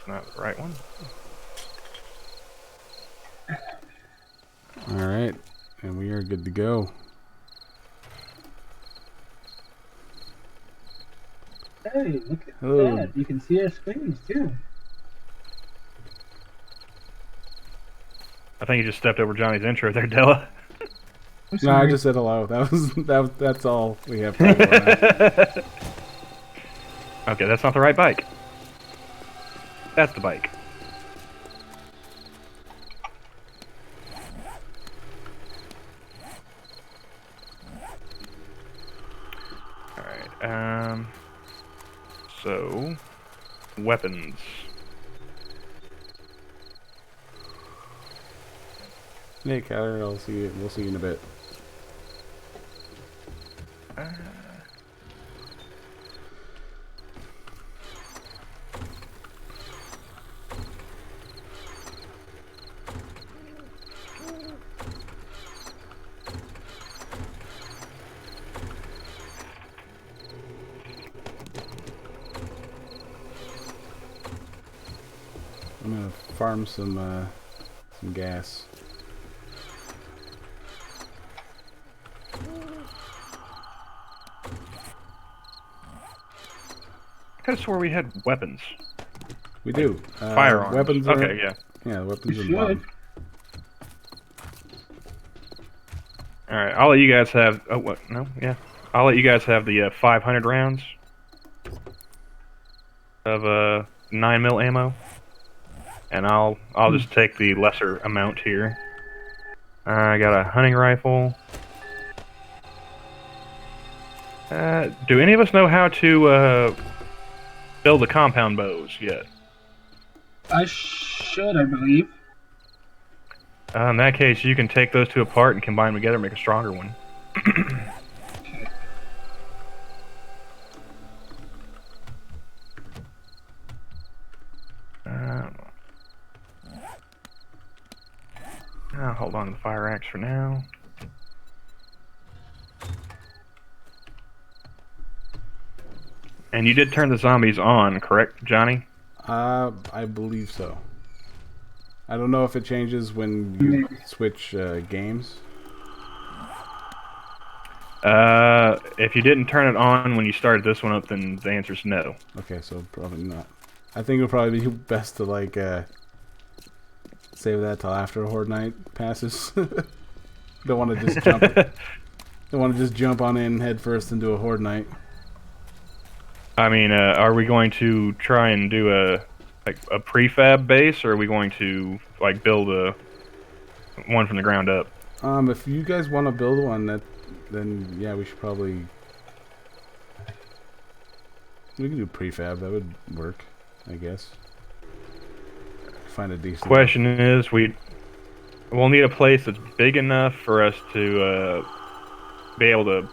not the right one. Alright, and we are good to go. Hey, look at Hello. that. You can see our screens too. I think you just stepped over Johnny's intro there, Della. I'm No, I sorry. just said hello. That's all we have time for now. Okay, that's not the right bike. That's the bike. Alright, so, weapons. Hey, Kyler, I'll see you. We'll see you in a bit. I'm gonna farm some gas. I could have swore we had weapons. We do. Firearms. Weapons are... Okay, yeah. Yeah, weapons We are bottom. Alright, I'll let you guys have... Oh, what? No? Yeah. I'll let you guys have the 500 rounds of 9mm ammo. And I'll just take the lesser amount here. I got a hunting rifle. Do any of us know how to build the compound bows yet? I should, I believe. In that case, you can take those two apart and combine them together and make a stronger one. I'll hold on to the fire axe for now. And you did turn the zombies on, correct, Johnny? I believe so. I don't know if it changes when you switch games. If you didn't turn it on when you started this one up, then the answer's no. Okay, so probably not. I think it'll probably be best to like save that till after Horde Night passes. Don't want to just jump. Don't want to just jump on in head first into a Horde Night. I mean, are we going to try and do a prefab base, or are we going to like build one from the ground up? If you guys want to build one, then yeah, we should probably. We can do prefab. That would work, I guess. Find a decent. Question is, we'll need a place that's big enough for us to be able to,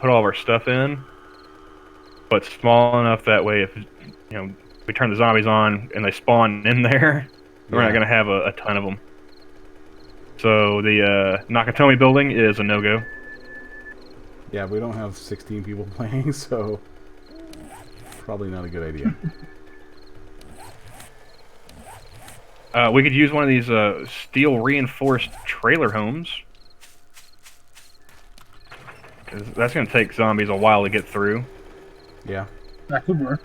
put all of our stuff in, but small enough that way if we turn the zombies on and they spawn in there, we're not gonna have a ton of them. So the Nakatomi building is a no-go. Yeah, we don't have 16 people playing, so probably not a good idea. We could use one of these steel reinforced trailer homes. 'Cause that's going to take zombies a while to get through. Yeah. That could work.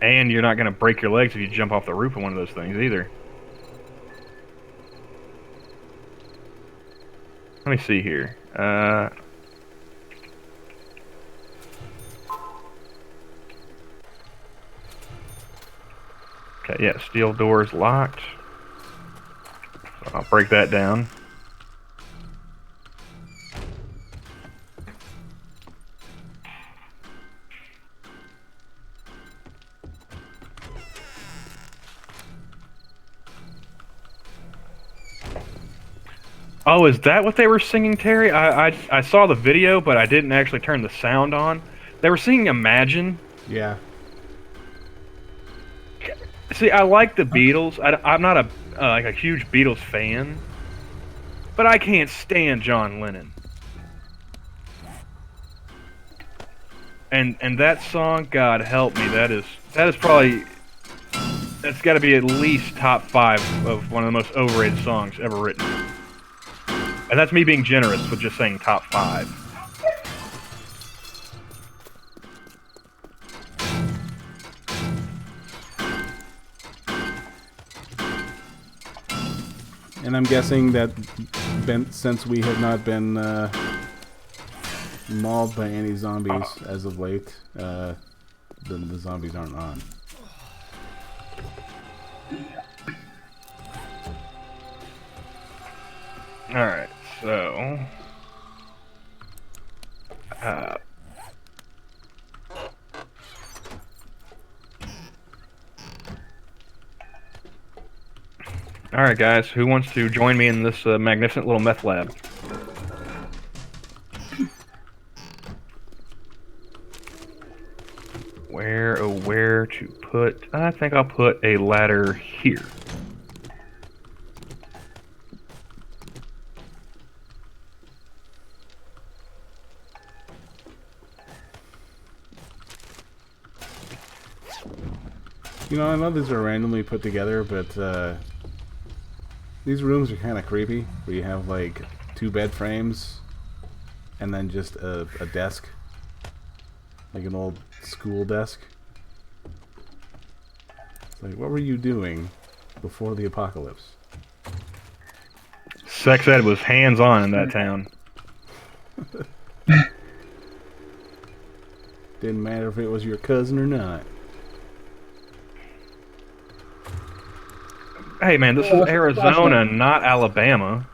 And you're not going to break your legs if you jump off the roof of one of those things either. Let me see here. Okay, yeah, steel doors locked. So I'll break that down. Oh, is that what they were singing, Terry? I saw the video, but I didn't actually turn the sound on. They were singing Imagine. Yeah. See, I like the Beatles. I'm not a huge Beatles fan, but I can't stand John Lennon. And that song, God help me, that is that is probably that's got to be at least top 5 of one of the most overrated songs ever written. And that's me being generous with just saying top 5. And I'm guessing that since we have not been mauled by any zombies as of late, then the zombies aren't on. Alright, so... Alright guys, who wants to join me in this magnificent little meth lab? Where to put... I think I'll put a ladder here. You know, I know these are randomly put together, but these rooms are kind of creepy. Where you have like 2 bed frames, and then just a desk, like an old school desk. It's like, what were you doing before the apocalypse? Sex ed was hands-on in that town. Didn't matter if it was your cousin or not. Hey man, this is Arizona, not Alabama.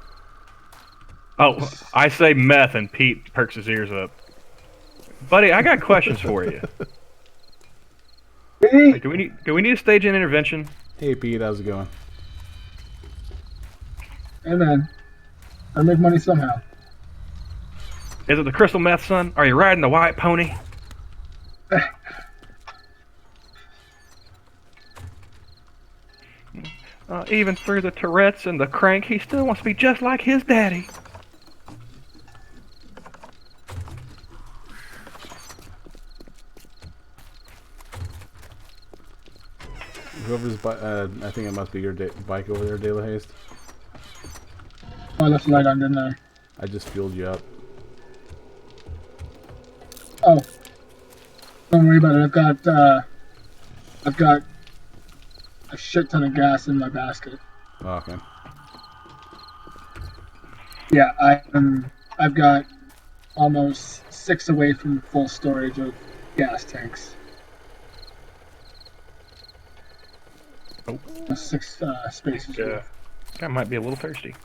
Oh, I say meth and Pete perks his ears up. Buddy, I got questions for you. Hey, do we need to stage an intervention? Hey Pete, how's it going? Hey man, I make money somehow. Is it the crystal meth, son? Are you riding the white pony? Even through the Tourette's and the crank, he still wants to be just like his daddy. Whoever's I think it must be your bike over there, De La Haste. Oh, I left the light on, didn't I? I just fueled you up. Oh, don't worry about it. I've got a shit ton of gas in my basket. Oh, okay. Yeah, I've got almost 6 away from full storage of gas tanks. Oh. 6 spaces. Yeah, I might be a little thirsty.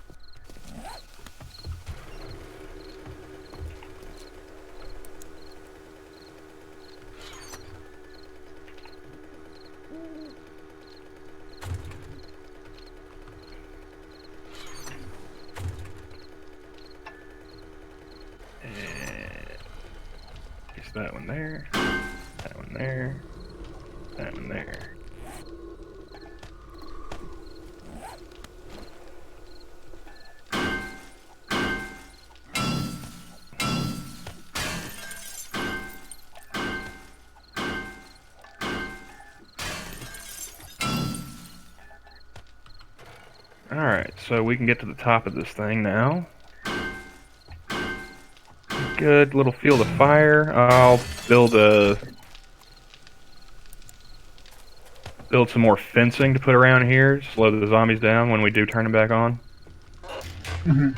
That one there, that one there, that one there. Alright, so we can get to the top of this thing now. Good little field of fire. I'll build some more fencing to put around here, slow the zombies down when we do turn them back on. Mm-hmm.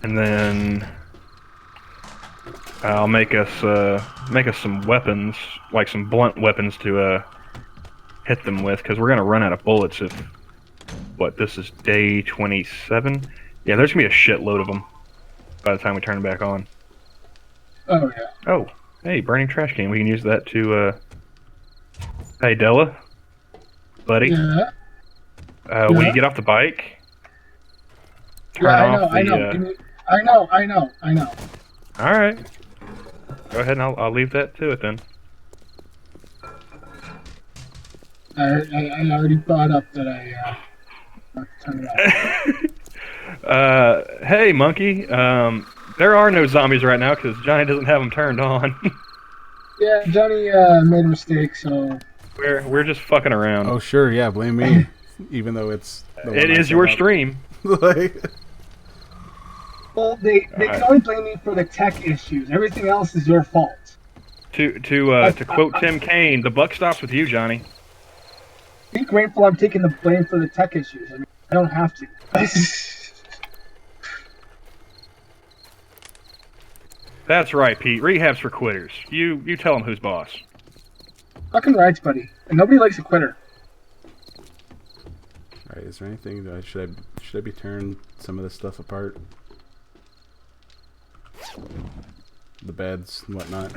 And then I'll make us some weapons, like some blunt weapons to hit them with, because we're gonna run out of bullets if this is day 27. Yeah, there's gonna be a shitload of them by the time we turn them back on. Oh yeah. Oh, hey, burning trash can. We can use that to. Hey, Della, buddy. Yeah. When you get off the bike, turn Yeah, off I know. I know. All right. Go ahead, and I'll leave that to it then. I already brought up that I turn it off. Hey, monkey. There are no zombies right now because Johnny doesn't have them turned on. Yeah, Johnny made a mistake, so We're just fucking around. Oh, sure, yeah, blame me. Even though it's the It one I is set your up. stream. Like, well, they can only blame me for the tech issues. Everything else is your fault. To quote Tim Kaine, the buck stops with you, Johnny. Be grateful I'm taking the blame for the tech issues. I mean, I don't have to. That's right, Pete. Rehab's for quitters. You tell him who's boss. Fucking rights, buddy. And nobody likes a quitter. alright, is there anything that should I be tearing some of this stuff apart? The beds and whatnot.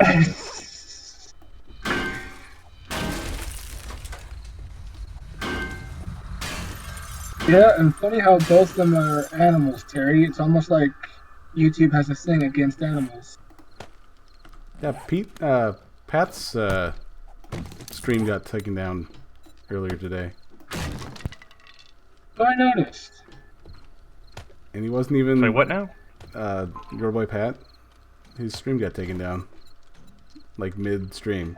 Yeah, and funny how both of them are animals, Terry. It's almost like YouTube has a thing against animals. Yeah, Pat's stream got taken down earlier today, So I noticed. and he wasn't even. Say what now? Your boy Pat, his stream got taken down, like mid-stream.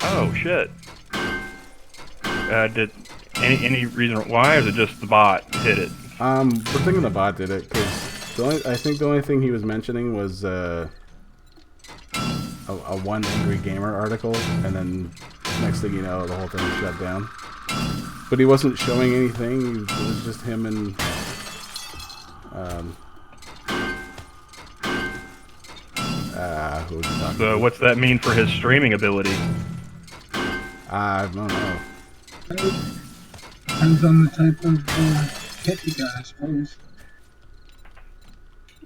Oh shit. Did any reason why, or is it just the bot hit it? We're thinking the bot did it because I think the only thing he was mentioning was a one angry gamer article, and then next thing you know, the whole thing shut down. But he wasn't showing anything. It was just him and who was he talking So to? what's that mean for his streaming ability? I don't know. Depends on the type of hit you got, I suppose.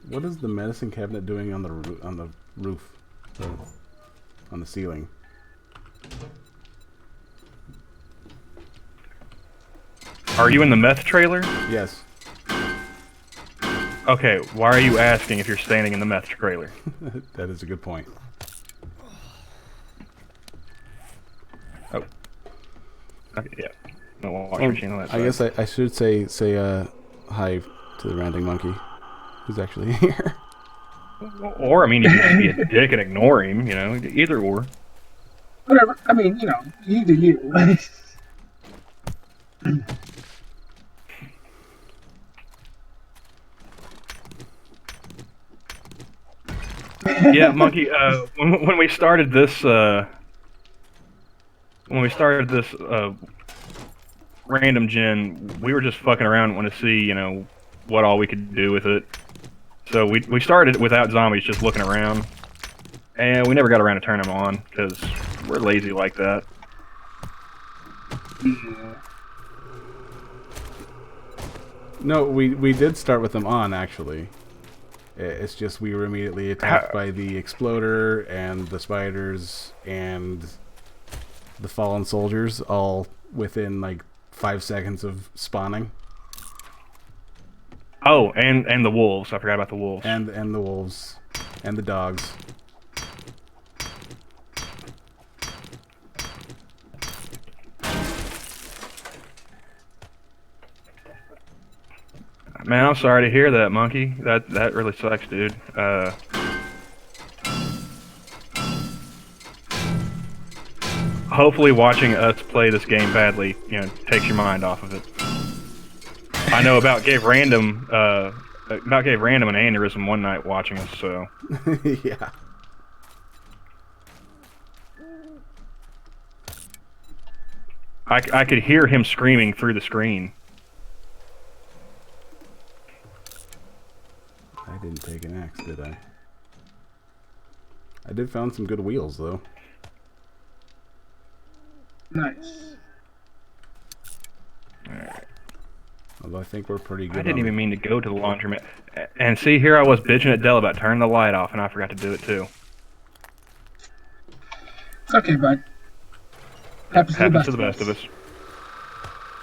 What is the medicine cabinet doing on the roof, on the ceiling? Are you in the meth trailer? Yes. Okay, why are you asking if you're standing in the meth trailer? That is a good point. Oh. Okay, yeah. No washing machine on that I side. guess I should say hi to the ranting monkey, who's actually here. Or, I mean, you can just be a dick and ignore him, you know, either or. Whatever. I mean, you know, you do you. Yeah, Monkey, when we started this, random gen, we were just fucking around and wanted to see, you know, what all we could do with it. So we started without zombies, just looking around. And we never got around to turn them on, because we're lazy like that. No, we did start with them on, actually. It's just we were immediately attacked by the exploder and the spiders and the fallen soldiers, all within like 5 seconds of spawning. Oh, and the wolves. I forgot about the wolves. And the wolves and the dogs. Man, I'm sorry to hear that, Monkey. That really sucks, dude. Hopefully watching us play this game badly, you know, takes your mind off of it. I know about gave random an aneurysm one night watching us, so Yeah. I could hear him screaming through the screen. I didn't take an axe, did I? I did found some good wheels, though. Nice. Alright. Although I think we're pretty good. I didn't even mean to go to the laundromat. And see, here I was bitching at Dell about turning the light off, and I forgot to do it too. It's okay, bud. Happens To the best of us.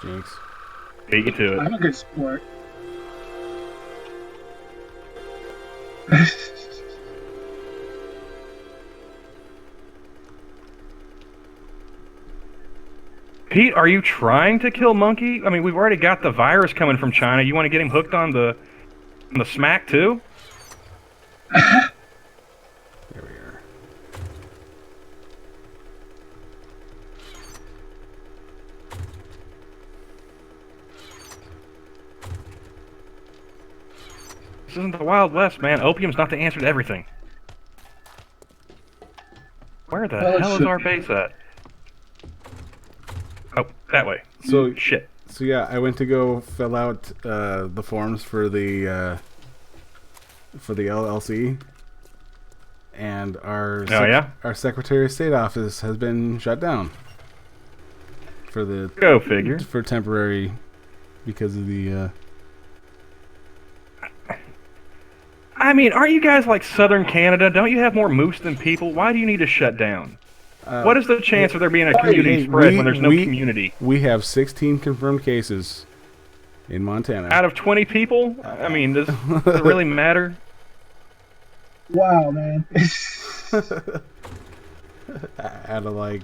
Jinx. Beat you to it. I'm a good sport. Pete, are you trying to kill Monkey? I mean, we've already got the virus coming from China. You want to get him hooked on the smack too? There we are. isn't the Wild West, man. Opium's not the answer to everything. Where the Well, it hell is should our be. base at? Oh, that way. So Shit. So yeah, I went to go fill out the forms for the LLC, and our Secretary of State office has been shut down for the Go figure. for temporary because of the. I mean, aren't you guys like Southern Canada? Don't you have more moose than people? Why do you need to shut down? What is the chance of there being a community spread when there's no community? We have 16 confirmed cases in Montana. Out of 20 people? I mean, does it really matter? Wow, man. Out of like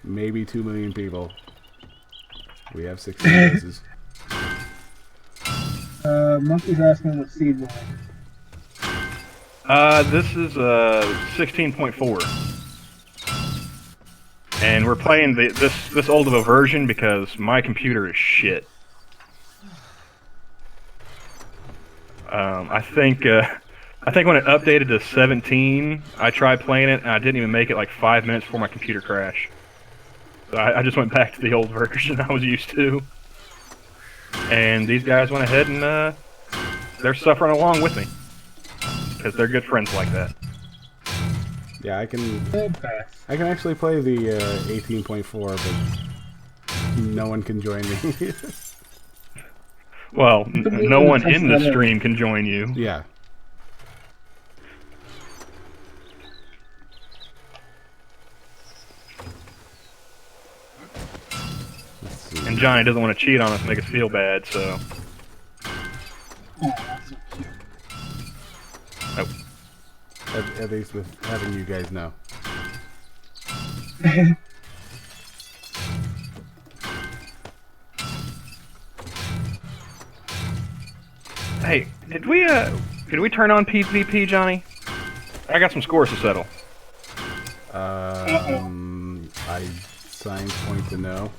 maybe 2 million people, we have 16 cases. Monkey's asking what seed we're in. This is 16.4. And we're playing this old of a version because my computer is shit. I think when it updated to 17, I tried playing it and I didn't even make it like 5 minutes before my computer crashed. So I just went back to the old version I was used to. And these guys went ahead and they're suffering along with me because they're good friends like that. Yeah, I can actually play the 18.4, but no one can join me. Well, no one in the stream can join you. Yeah. And Johnny doesn't want to cheat on us and make us feel bad, so... Oh, that's so cute. Oh. At least with having you guys know. Hey, did we turn on PvP, Johnny? I got some scores to settle. I signed point to no.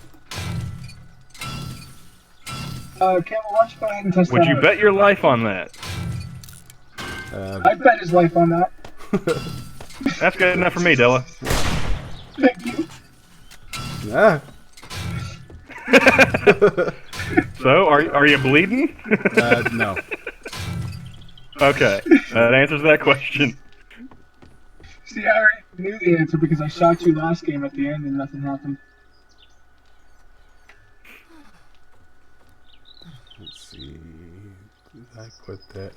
Campbell, why don't you go ahead and test Would that you out? bet your life on that? I'd bet his life on that. That's good enough for me, Della. Thank you. Ah. So, are you bleeding? No. Okay, that answers that question. See, I already knew the answer because I shot you last game at the end and nothing happened. Let's see. Did I put that?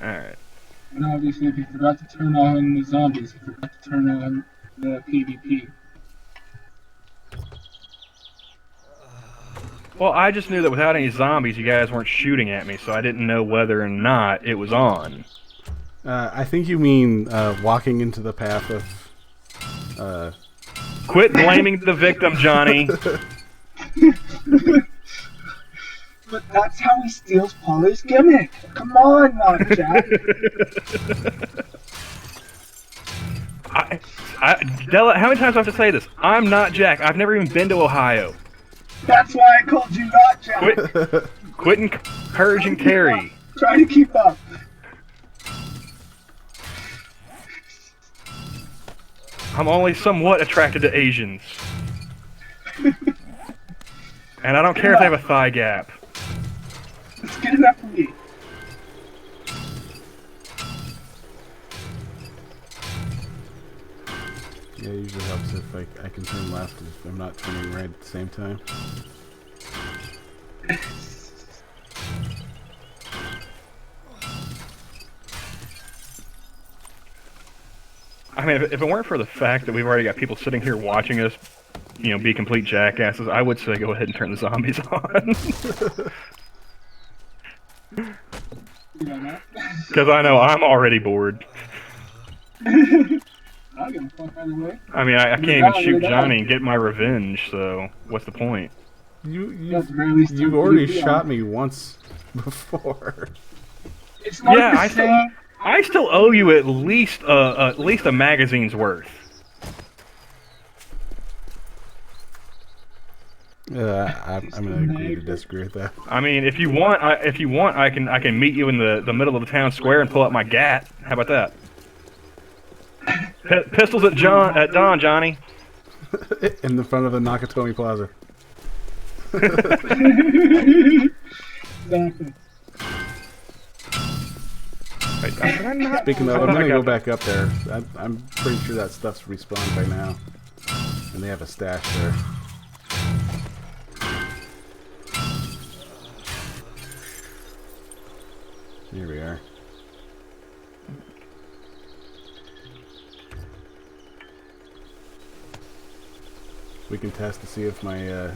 Alright. And obviously, if you forgot to turn on the zombies, you forgot to turn on the PvP. Well, I just knew that without any zombies, you guys weren't shooting at me, so I didn't know whether or not it was on. I think you mean walking into the path of. Quit blaming the victim, Johnny. But that's how he steals Polly's gimmick. Come on, not Jack. Della, how many times do I have to say this? I'm not Jack. I've never even been to Ohio. That's why I called you not Jack. Quit encouraging Terry. Try to keep up. I'm only somewhat attracted to Asians. And I don't care if they have a thigh gap. It's good enough for me. Yeah, it usually helps if I can turn left if I'm not turning right at the same time. I mean, if it weren't for the fact that we've already got people sitting here watching us, you know, be complete jackasses, I would say go ahead and turn the zombies on. Because I know I'm already bored. I'll give a fuck either way. I mean, I can't even shoot Johnny and get my revenge, so what's the point? You've already shot me once before. It's not Yeah, the same. I still owe you at least a magazine's worth. I'm gonna agree to disagree with that. I mean, if you want, I can meet you in the middle of the town square and pull out my gat. How about that? Pistols at dawn, Johnny. In the front of the Nakatomi Plaza. Exactly. Wait, did I not? Speaking of, I I'm thought I gonna go got- back up there. I'm pretty sure that stuff's respawned by now, and they have a stash there. Here we are. We can test to see if my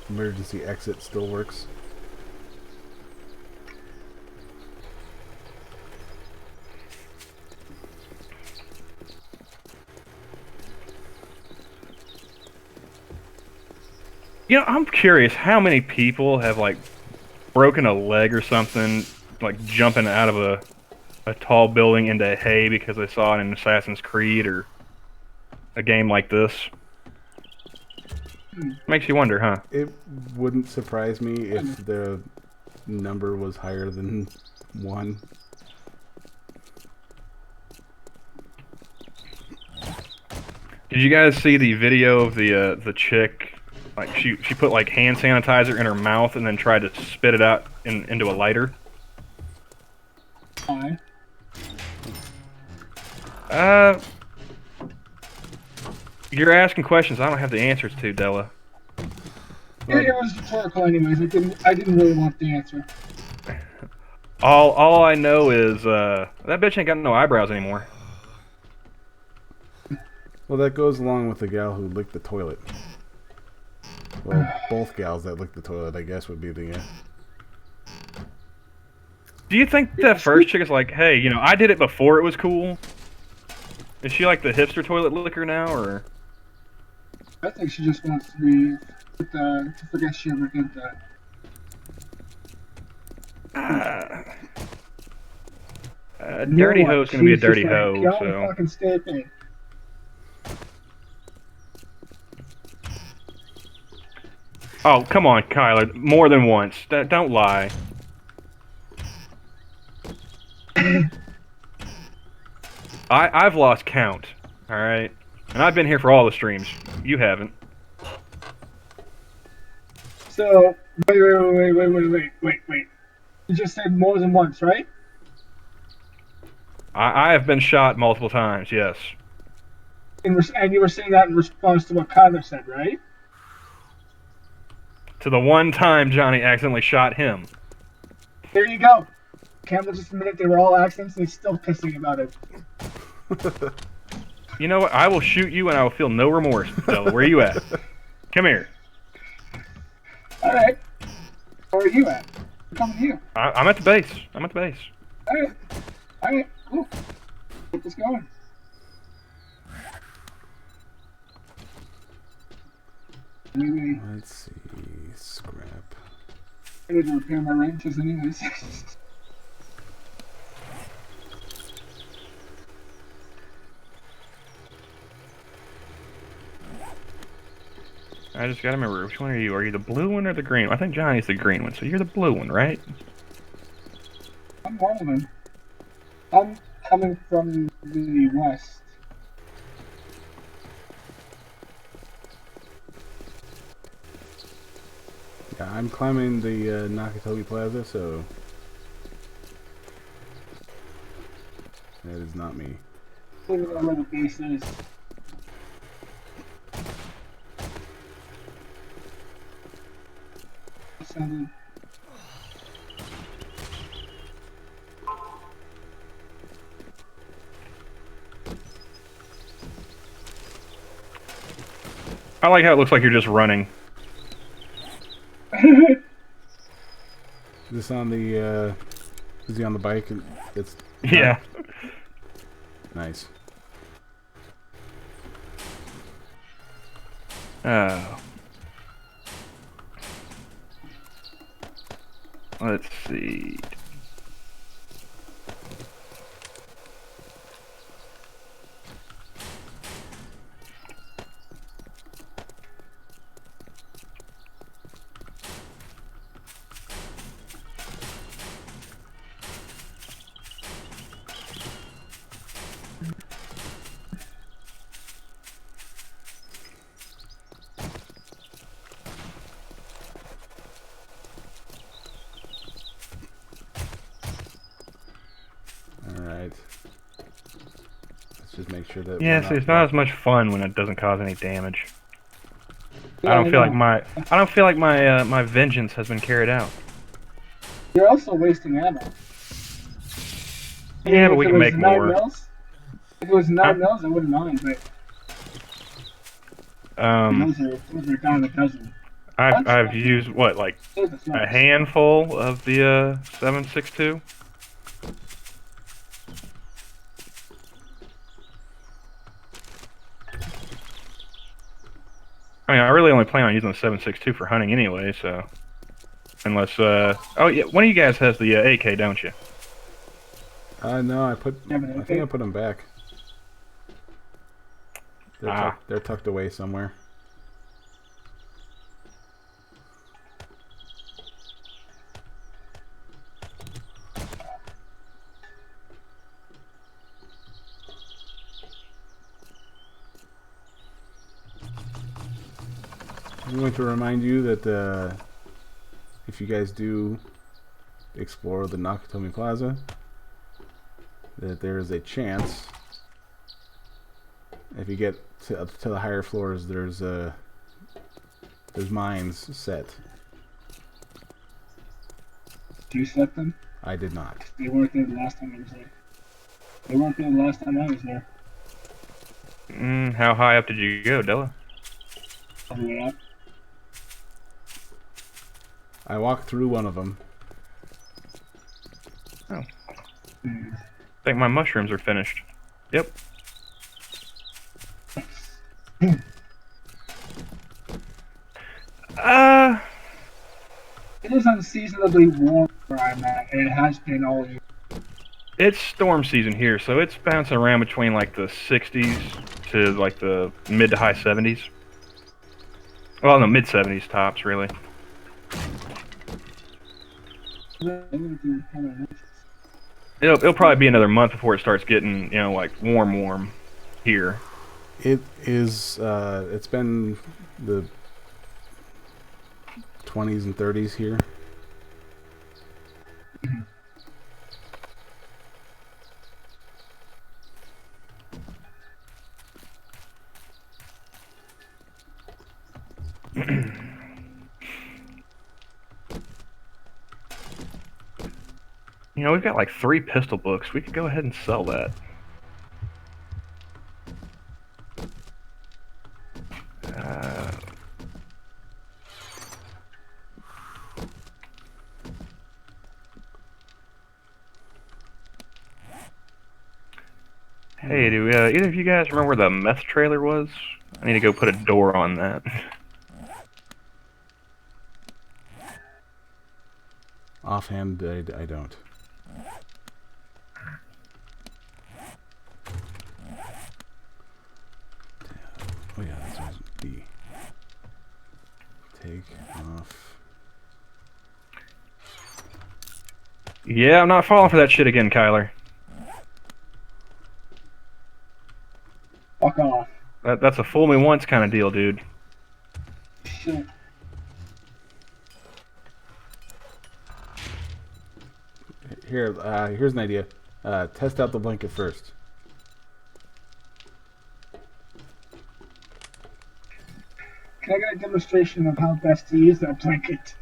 emergency exit still works. You know, I'm curious how many people have like broken a leg or something, like jumping out of a tall building into hay because they saw it in Assassin's Creed or a game like this. Makes you wonder, huh? It wouldn't surprise me if the number was higher than 1. Did you guys see the video of the chick? Like she put like hand sanitizer in her mouth and then tried to spit it out into a lighter. Why? You're asking questions I don't have the answers to, Della. It was rhetorical, anyways. I didn't really want the answer. All I know is that bitch ain't got no eyebrows anymore. Well, that goes along with the gal who licked the toilet. Well, both gals that licked the toilet, I guess, would be the. Do you think that first chick is like, hey, you know, I did it before it was cool? Is she like the hipster toilet licker now, or? I think she just wants to be to forget she ever did that. A dirty hoe's gonna be a dirty hoe, Y'all so. fucking step in. Oh, come on, Kyler. More than once. Don't lie. I've lost count, alright? And I've been here for all the streams. You haven't. So, wait. You just said more than once, right? I have been shot multiple times, yes. And you were saying that in response to what Kyler said, right? To the one time Johnny accidentally shot him. There you go. Campbell just admitted they were all accidents and he's still pissing about it. You know what? I will shoot you and I will feel no remorse, Stella. Where are you at? Come here. Alright. Where are you at? I'm coming to you. I'm at the base. I'm at the base. Alright, cool. Get this going. Maybe Let's see. Scrap. I need to repair my wrenches anyways. I just gotta remember, which one are you? Are you the blue one or the green one? I think Johnny's the green one, so you're the blue one, right? I'm one of them. I'm coming from the west. Yeah, I'm climbing the Nakatomi Plaza, so that is not me. I don't know where the base is. Sounded. I like how it looks like you're just running. Is this on the, is he on the bike? It's Yeah. nice. Oh. Let's see. Alright. Let's just make sure that Yeah, see, it's not as much fun when it doesn't cause any damage. Yeah, I don't feel know. like my vengeance has been carried out. You're also wasting ammo. I mean, Yeah, but if we it can was make 9 more. mils, if it was 9 mils, I wouldn't mind, but those are down a dozen. I've used what, like Save the a flags. handful of the 7.62. I mean, I really only plan on using the 7.62 for hunting anyway, so unless oh yeah, one of you guys has the AK, don't you? No, I think I put them back. They're tucked away somewhere. I'm going to remind you that if you guys do explore the Nakatomi Plaza, that there is a chance, if you get to the higher floors, there's mines set. Do you set them? I did not. They weren't there the last time I was there. They weren't there the last time I was there. How high up did you go, Della? Yeah. I walked through one of them. Oh. I think my mushrooms are finished. Yep. It is unseasonably warm where I'm at, and it has been all year. It's storm season here, so it's bouncing around between like the 60s to like the mid to high 70s. Well, no, mid 70s tops, really. It'll probably be another month before it starts getting, like warm here. It is. It's been the 20s and 30s here. We've got like 3 pistol books. We could go ahead and sell that. Hey, do either of you guys remember where the meth trailer was? I need to go put a door on that. Offhand, I don't. Oh yeah, that's what B. Take off. Yeah, I'm not falling for that shit again, Kyler. Fuck off. That's a fool me once kind of deal, dude. Shit. Here's an idea. Test out the blanket first. Can I get a demonstration of how best to use that blanket?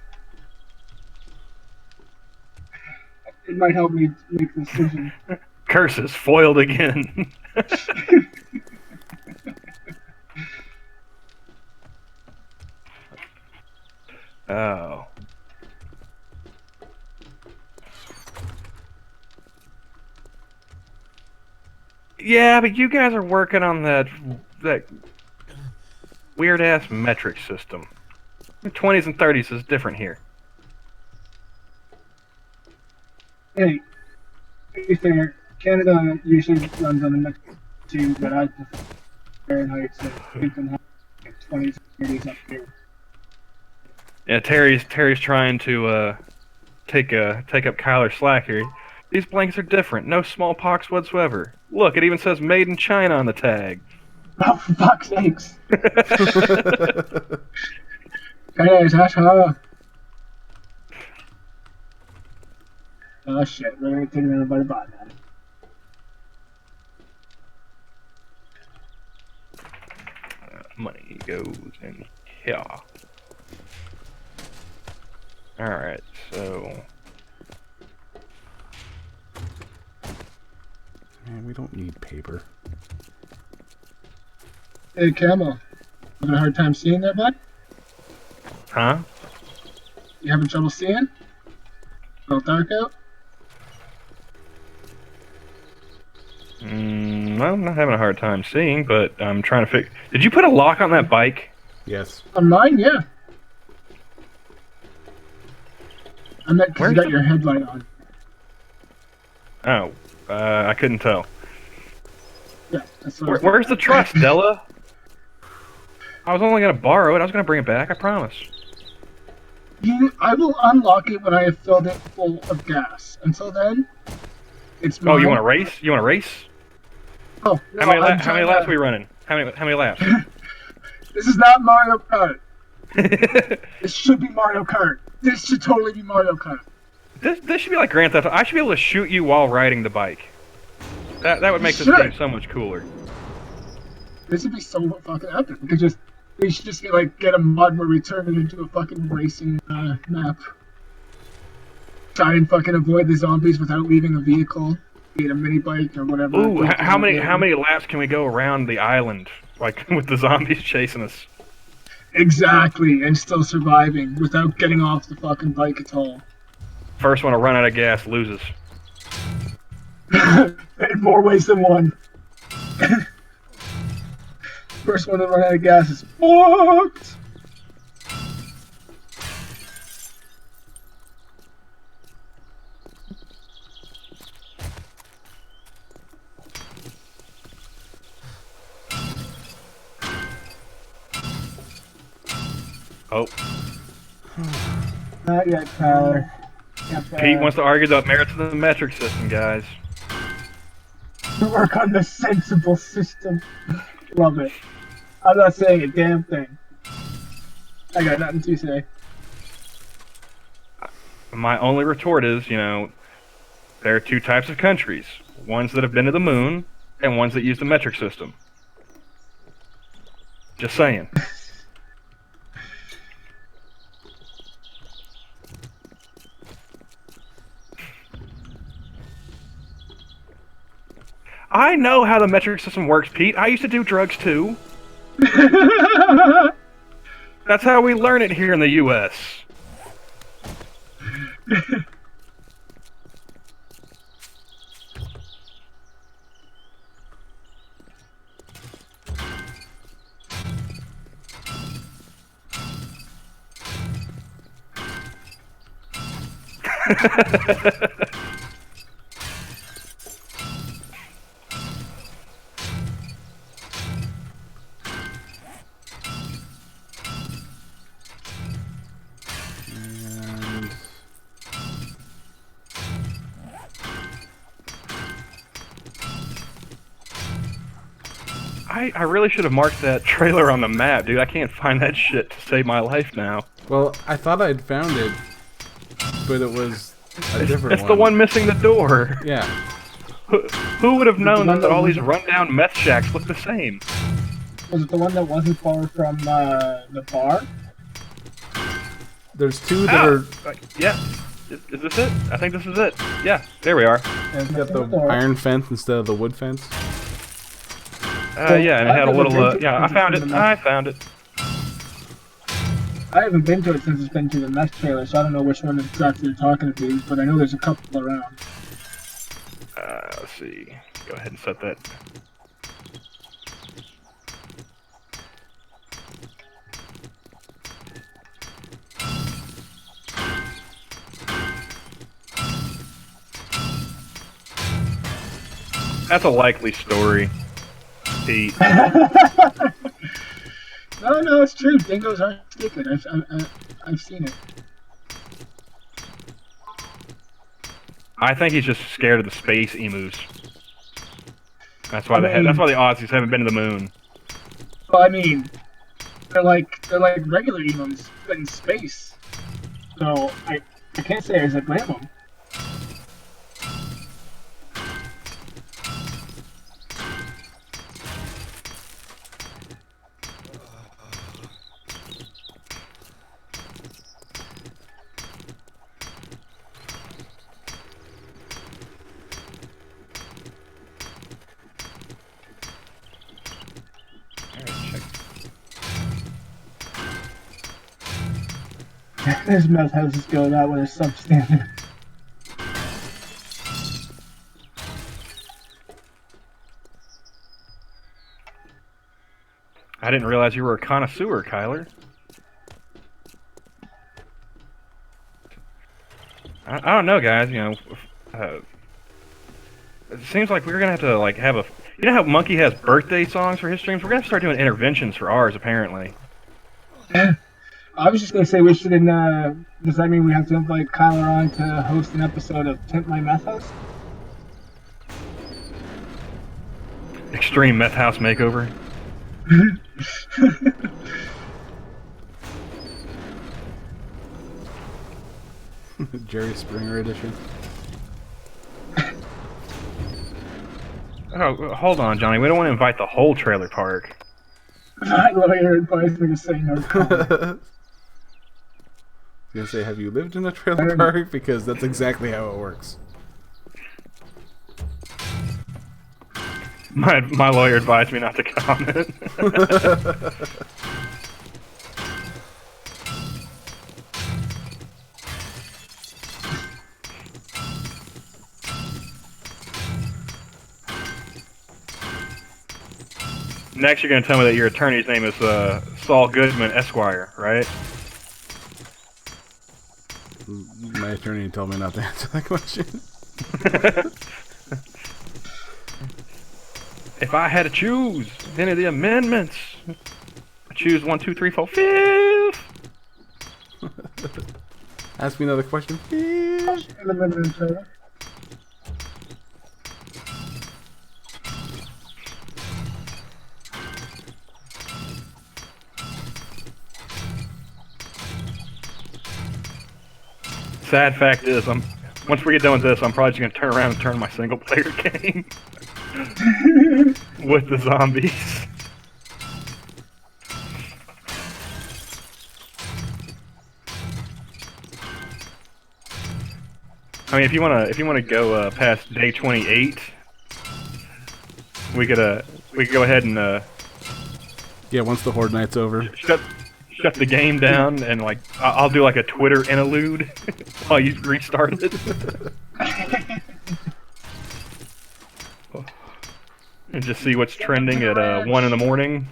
It might help me make the decision. Curses, foiled again. Oh. Yeah, but you guys are working on that weird ass metric system. 20s and 30s is different here. Hey, to be fair, Canada usually runs on a mix too, but I prefer Fahrenheit, so we can have 20s and 30s up here. Yeah, Terry's trying to take up Kyler's slack here. These blankets are different. No smallpox whatsoever. Look, it even says "Made in China" on the tag. Oh, for fuck's sakes! Guys, haha. Oh shit, we're taking everybody by now. money goes in here. Alright, so... Man, we don't need paper. Hey, Camo. Having a hard time seeing there, bud? Huh? You having trouble seeing? A little dark out? Well, I'm not having a hard time seeing, but I'm trying to fix... Did you put a lock on that bike? Yes. On mine, yeah. I meant because you got your headlight on. Oh, I couldn't tell. Yeah, that's what Where's the trust, Della? I was only going to borrow it. I was going to bring it back, I promise. I will unlock it when I have filled it full of gas. Until then, it's mine. Oh, you want to race? You want to race? Oh, no, How many laps are we running? How many laps? This is not Mario Kart. This should be Mario Kart. This should totally be Mario Kart. This should be like Grand Theft Auto. I should be able to shoot you while riding the bike. That would make this game so much cooler. This would be so fucking epic. We should just get a mod where we turn it into a fucking racing map. Try and fucking avoid the zombies without leaving a vehicle, be it a mini bike or whatever. Ooh, how many laps can we go around the island, like with the zombies chasing us? Exactly, and still surviving without getting off the fucking bike at all. First one to run out of gas loses. In more ways than one. First one to run out of gas is fucked. Oh. Not yet, Tyler. Pete wants to argue the merits of the metric system, guys. Work on the sensible system. Love it. I'm not saying a damn thing. I got nothing to say. My only retort is, there are two types of countries. Ones that have been to the moon, and ones that use the metric system. Just saying. I know how the metric system works, Pete. I used to do drugs too. That's how we learn it here in the U.S. I really should have marked that trailer on the map, dude. I can't find that shit to save my life now. Well, I thought I'd found it, but it was a different one. It's the one missing the door. Yeah. Who would have known that all these rundown meth shacks look the same? Was it the one that wasn't far from the bar? There's two that are... Yeah. Is this it? I think this is it. Yeah, there we are. You got the iron fence instead of the wood fence. Yeah, and it had a little, yeah, I found it. I found it. I haven't been to it since it's been to the meth trailer, so I don't know which one exactly you're talking about, but I know there's a couple around. Let's see. Go ahead and set that. That's a likely story, Pete. No, it's true. Dingoes aren't stupid. I've seen it. I think he's just scared of the space emus. That's why that's why the Aussies haven't been to the moon. Well, I mean, they're like regular emus, but in space. So I can't say I blame them. There's meth houses go that way, substandard. I didn't realize you were a connoisseur, Kyler. I don't know, guys. Uh, it seems like we're gonna have to have a. You know how Monkey has birthday songs for his streams? We're gonna have to start doing interventions for ours, apparently. I was just gonna say we should. Does that mean we have to invite Kyler on to host an episode of Tempt My Meth House? Extreme meth house makeover. Jerry Springer edition. Oh, hold on, Johnny. We don't want to invite the whole trailer park. My lawyer advised me to say no comment. I was gonna say, have you lived in a trailer park? Because that's exactly how it works. My lawyer advised me not to comment. Next, you're going to tell me that your attorney's name is Saul Goodman, Esquire, right? My attorney told me not to answer that question. If I had to choose any of the amendments, I choose 1, 2, 3, 4, 5th. Ask me another question. Sad fact is, once we get done with this, I'm probably just going to turn around and turn my single player game with the zombies. I mean, if you wanna go past day 28, we could go ahead and Yeah, once the Horde Night's over. shut the game down and I'll do like a Twitter interlude while you restart it. And just see what's trending at 1 in the morning.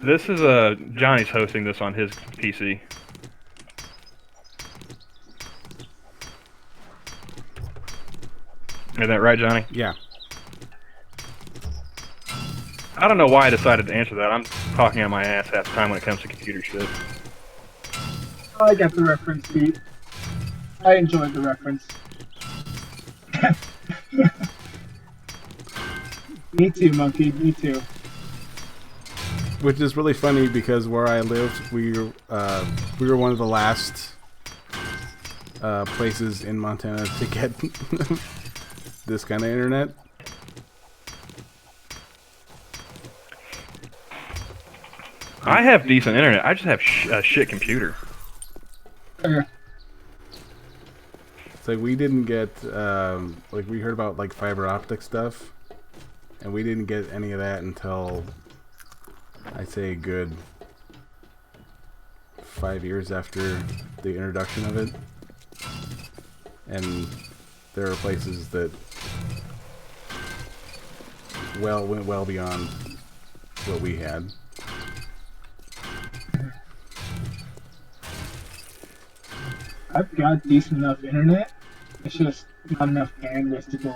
This is Johnny's hosting this on his PC. Is that right, Johnny? Yeah. I don't know why I decided to answer that. I'm talking on my ass half the time when it comes to computer shit. I got the reference, Pete. I enjoyed the reference. Me too, Monkey. Me too. Which is really funny because where I lived, we were one of the last places in Montana to get this kind of internet. I have decent internet. I just have a shit computer. It's like we didn't get like we heard about like fiber optic stuff, and we didn't get any of that until I'd say a good 5 years after the introduction of it. And there are places that went well beyond what we had. I've got decent enough internet. It's just not enough bandwidth to go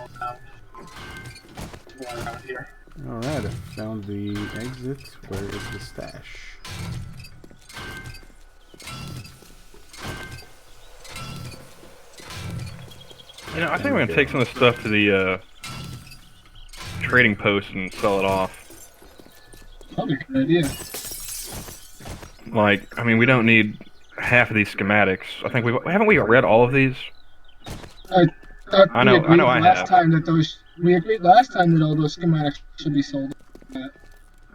around here. Alright, I found the exit. Where is the stash? You know, I think we're gonna take some of the stuff to the trading post and sell it off. Probably a good idea. I mean, we don't need half of these schematics. I think haven't we read all of these? I know I have. We agreed last time that all those schematics should be sold.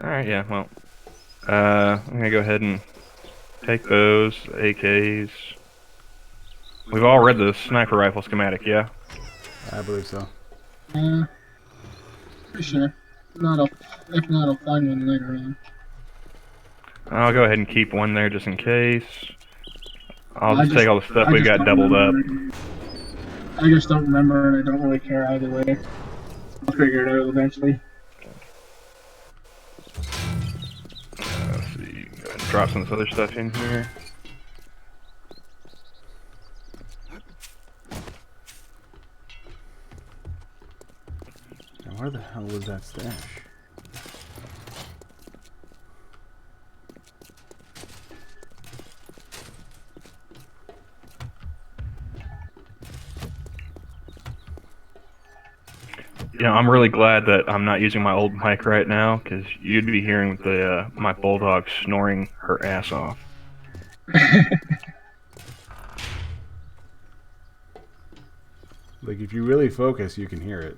Alright, yeah, well. I'm gonna go ahead and take those AKs. We've all read the sniper rifle schematic, yeah? I believe so. Pretty sure. If not, I'll find one later on. I'll go ahead and keep one there just in case. I'll I just take all the stuff I we've just got don't doubled up. remember. I just don't remember, and I don't really care either way. I'll figure it out eventually. Let's see. Go ahead and drop some of this other stuff in here. Now, where the hell was that stash? You know, I'm really glad that I'm not using my old mic right now, because you'd be hearing the my bulldog snoring her ass off. Like, if you really focus, you can hear it.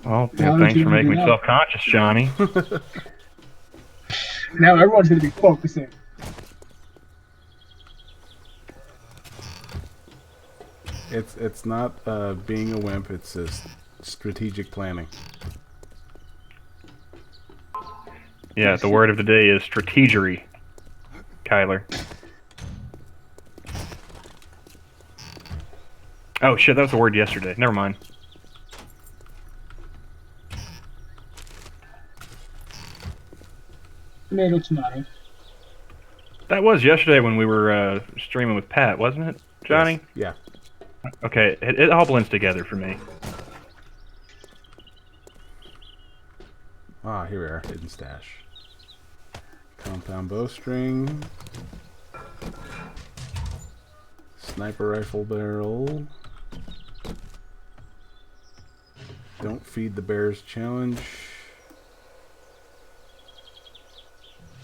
Well, Why would thanks you for wanna making do me that? self-conscious, Johnny. Now everyone's going to be focusing. It's not being a wimp. It's just strategic planning. Yeah, the word of the day is strategery, Kyler. Oh shit, that was the word yesterday. Never mind. Tomato, tomato. That was yesterday when we were streaming with Pat, wasn't it, Johnny? Yes. Okay, it all blends together for me. Yeah. Ah, here we are. Hidden stash. Compound bowstring. Sniper rifle barrel. Don't feed the bears challenge.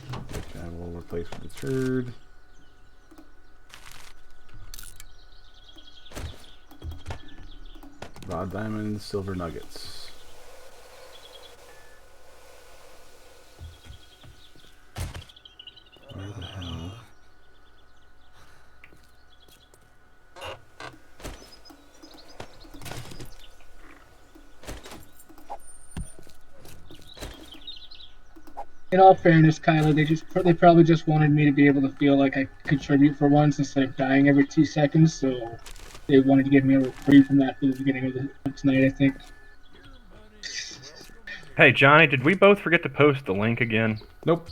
Which I will replace with a turd. Raw diamonds, silver nuggets. Where the hell? In all fairness, Kyla, they probably just wanted me to be able to feel like I contribute for once instead of dying every 2 seconds. So they wanted to give me a reprieve from that for the beginning of tonight, I think. Hey, Johnny, did we both forget to post the link again? Nope.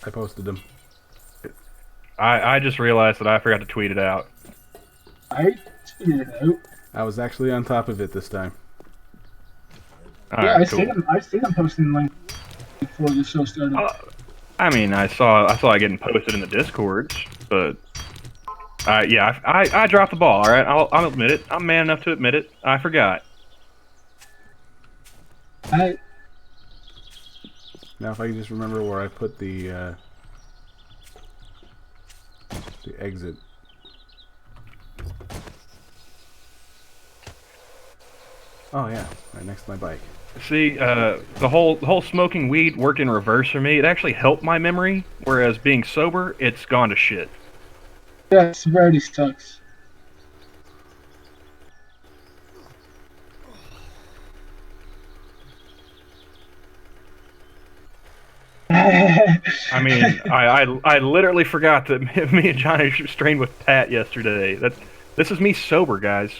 I posted them. I just realized that I forgot to tweet it out. I figured it out. I was actually on top of it this time. All Yeah, right, I cool. seen them posting the link before the show started. I mean, I saw it getting posted in the Discords, but yeah, I dropped the ball. All right, I'll admit it. I'm man enough to admit it. I forgot. Now, if I can just remember where I put the exit. Oh yeah, right next to my bike. See, the whole smoking weed worked in reverse for me. It actually helped my memory, whereas being sober, it's gone to shit. Yeah, severity sucks. I mean, I literally forgot that me and Johnny strained with Pat yesterday. This is me sober, guys.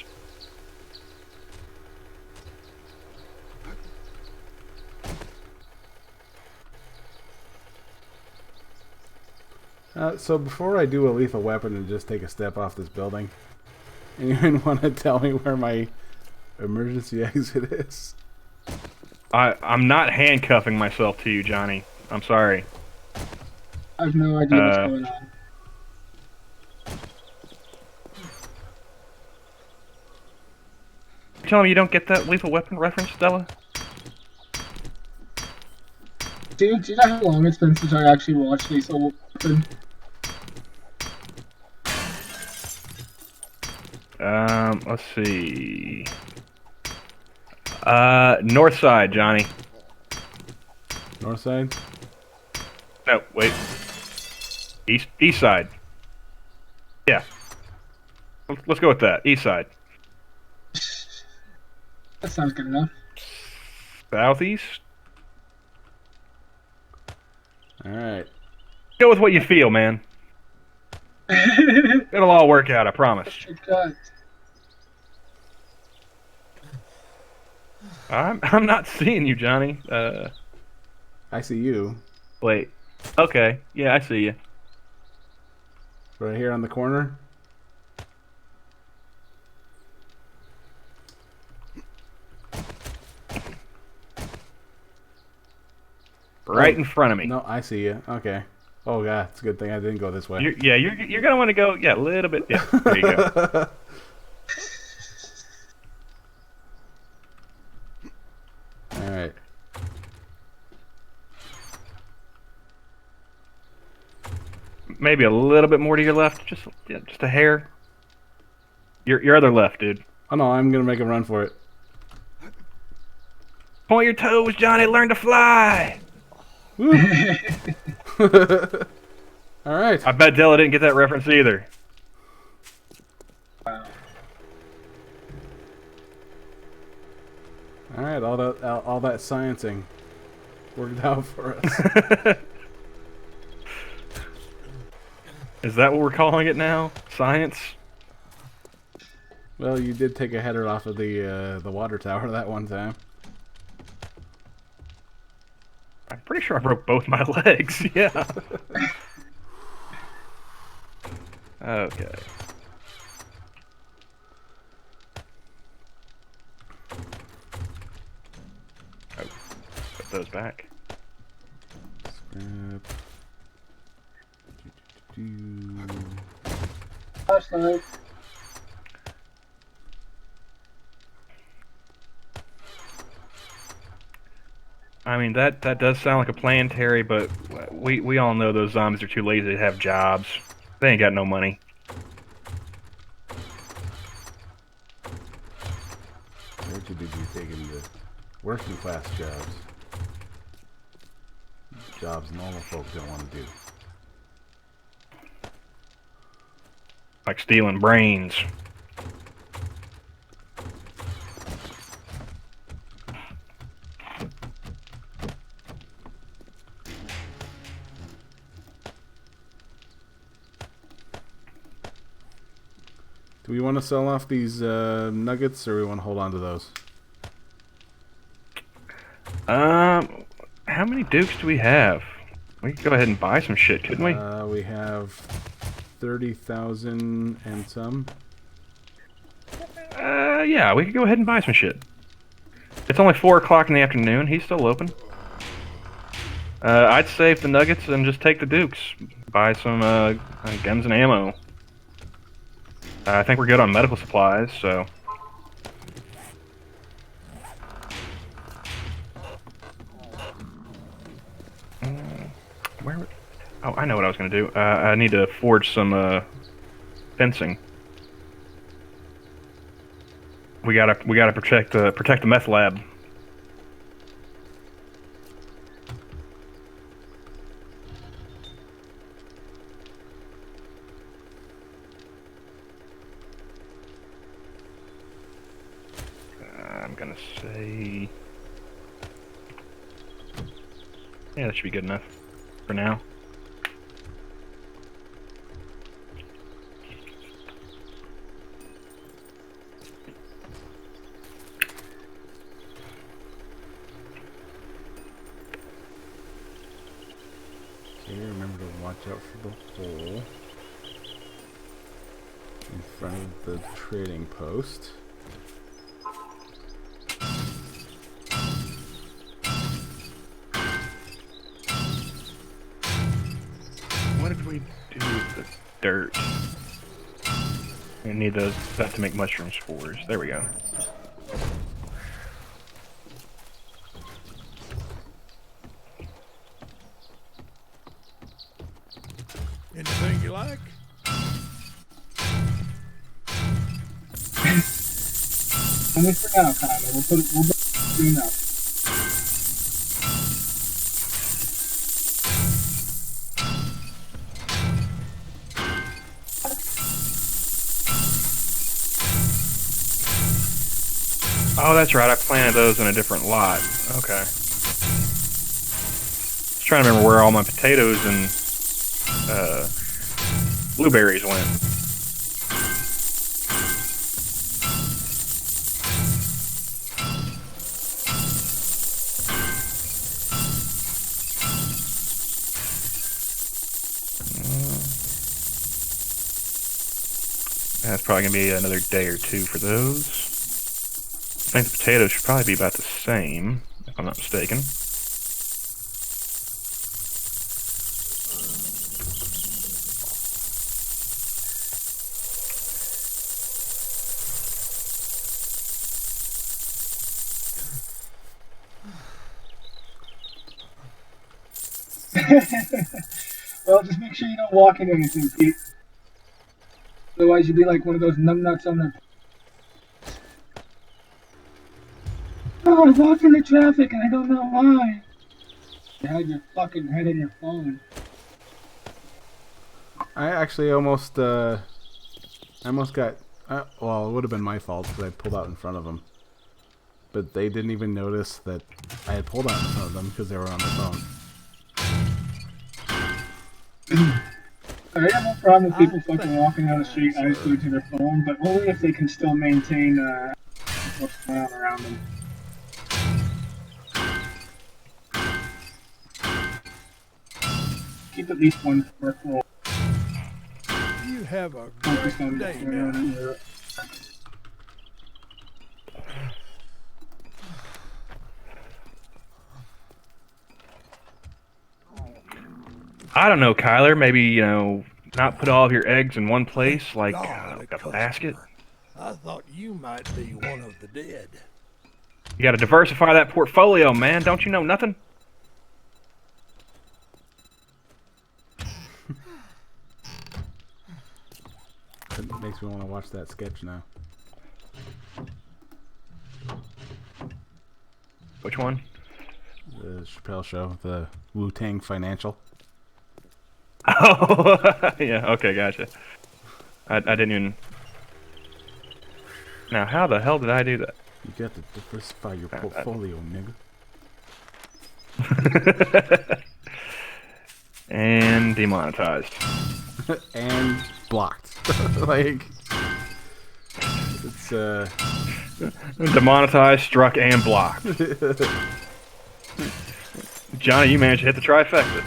So before I do a lethal weapon and just take a step off this building, anyone want to tell me where my emergency exit is? I'm not handcuffing myself to you, Johnny. I'm sorry. I have no idea what's going on. You telling me you don't get that lethal weapon reference, Stella? Dude, do you know how long it's been since I actually watched Lethal Weapon? Let's see. North side, Johnny. North side? No, wait. East side. Yeah. Let's go with that. East side. That sounds good enough. Southeast. All right. Go with what you feel, man. It'll all work out, I promise. I'm not seeing you, Johnny. I see you Wait. Okay. Yeah, I see you. right here on the corner. Right Oh, in front of me. No, I see you. Okay. Oh god, it's a good thing I didn't go this way. You're gonna want to go. Yeah, a little bit. Yeah. There you go. All right. Maybe a little bit more to your left. Just a hair. Your other left, dude. Oh no, I'm gonna make a run for it. Point your toes, Johnny. Learn to fly. Woo. All right. I bet Della didn't get that reference either. Wow. All right. All that sciencing worked out for us. Is that what we're calling it now? Science? Well, you did take a header off of the water tower that one time. I'm pretty sure I broke both my legs. Yeah. Okay. Oh, put those back. Scrap. Flashlight. I mean, that does sound like a plan, Terry, but we all know those zombies are too lazy to have jobs. They ain't got no money. They're too busy taking the working class jobs. Jobs normal folk don't want to do. Like stealing brains. Do we want to sell off these nuggets, or we want to hold on to those? How many dukes do we have? We could go ahead and buy some shit, couldn't we? We have 30,000 and some. Yeah, we could go ahead and buy some shit. It's only 4 o'clock in the afternoon. He's still open. I'd save the nuggets and just take the dukes. Buy some guns and ammo. I think we're good on medical supplies, so... Where? Oh, I know what I was gonna do. I need to forge some fencing. We gotta protect the meth lab. I'm gonna say, yeah, that should be good enough for now. Okay, remember to watch out for the hole in front of the trading post. What did we do with the dirt? We need that to make mushroom spores. There we go. Anything you like? Only for now, Kyle. We'll put it now. Oh, that's right. I planted those in a different lot. Okay. Just trying to remember where all my potatoes and blueberries went. That's probably going to be another day or two for those. I think the potatoes should probably be about the same, if I'm not mistaken. Well, just make sure you don't walk into anything, Pete. Otherwise, you'll be like one of those numbnuts on the. Oh, I walked into traffic and I don't know why. You had your fucking head in your phone. I actually almost got. Well, it would have been my fault because I pulled out in front of them. But they didn't even notice that I had pulled out in front of them because they were on their phone. I have no problem with people fucking walking down the street eyes glued to their phone, but only if they can still maintain what's going on around them. Keep at least one peripheral You have a focused on great what's day going on now. in Europe. I don't know, Kyler. Maybe, not put all of your eggs in one place, like God, a basket. I thought you might be one of the dead. You got to diversify that portfolio, man. Don't you know nothing? It makes me want to watch that sketch now. Which one? The Chappelle Show, the Wu-Tang Financial. Oh, yeah. Okay, gotcha. I didn't even. Now, how the hell did I do that? You got to diversify your portfolio, nigga. And demonetized. And blocked. Like, it's Demonetized, struck, and blocked. Johnny, you managed to hit the trifecta.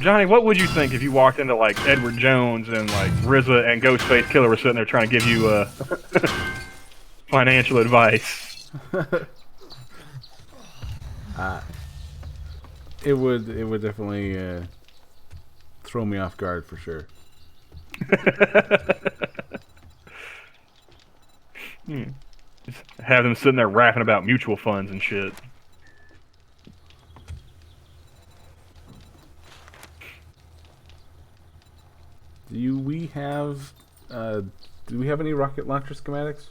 Johnny, what would you think if you walked into like Edward Jones and like RZA and Ghostface Killer were sitting there trying to give you financial advice? It would definitely throw me off guard for sure. Just have them sitting there rapping about mutual funds and shit. Do we have any rocket launcher schematics?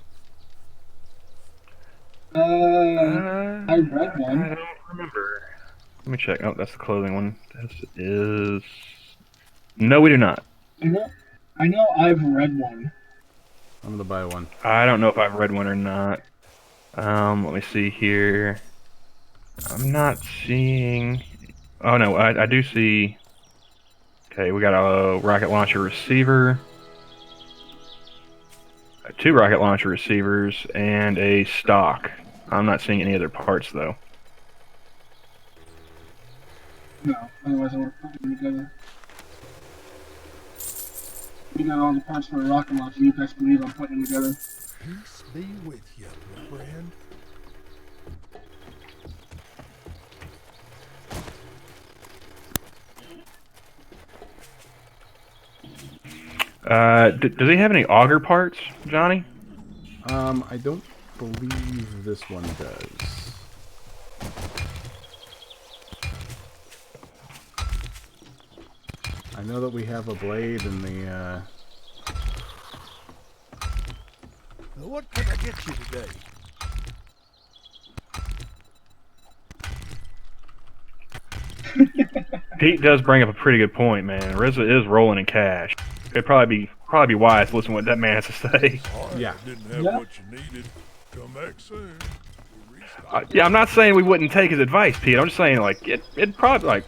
I read one. I don't remember. Let me check. Oh, that's the clothing one. This is. No, we do not. I know I've read one. I'm gonna buy one. I don't know if I've read one or not. Let me see here. I'm not seeing. Oh no, I do see. Okay, we got a rocket launcher receiver, 2 rocket launcher receivers, and a stock. I'm not seeing any other parts though. No, otherwise I would have put them together. We got all the parts for a rocket launcher. You best believe I'm putting them together. Peace be with you, my friend. Does he have any auger parts, Johnny? I don't believe this one does. I know that we have a blade in the, Now, what can I get you today? Pete does bring up a pretty good point, man. RZA is rolling in cash. It'd probably be wise to listen to what that man has to say. Sorry, Yeah. I didn't have Yeah. what you needed. Come back soon. We'll restock. Yeah, I'm not saying we wouldn't take his advice, Pete. I'm just saying, like, it'd probably, like,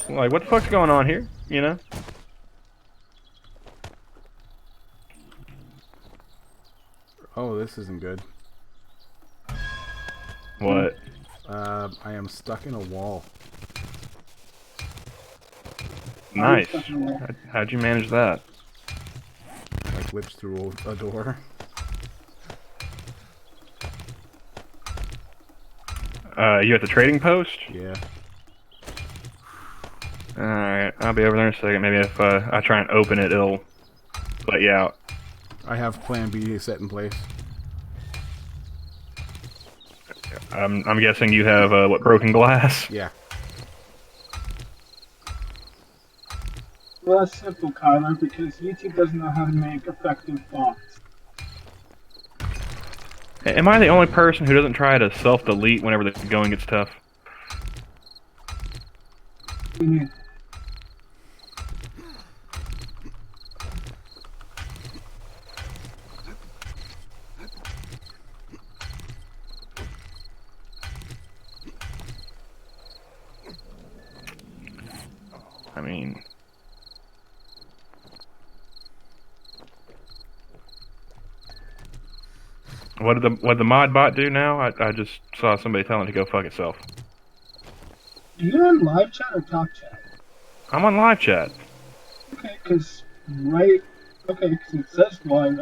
what the fuck's going on here? You know? Oh, this isn't good. What? I am stuck in a wall. Nice. How'd you manage that? I glitched through a door. You at the trading post? Yeah. Alright, I'll be over there in a second. Maybe if I try and open it, it'll let you out. I have plan B set in place. I'm guessing you have, what, broken glass? Yeah. Well, that's simple, Kyler, because YouTube doesn't know how to make effective bots. Am I the only person who doesn't try to self-delete whenever the going gets tough? We need I mean... What did the mod bot do now? I just saw somebody telling it to go fuck itself. Are you on live chat or talk chat? I'm on live chat. Okay, because it says live.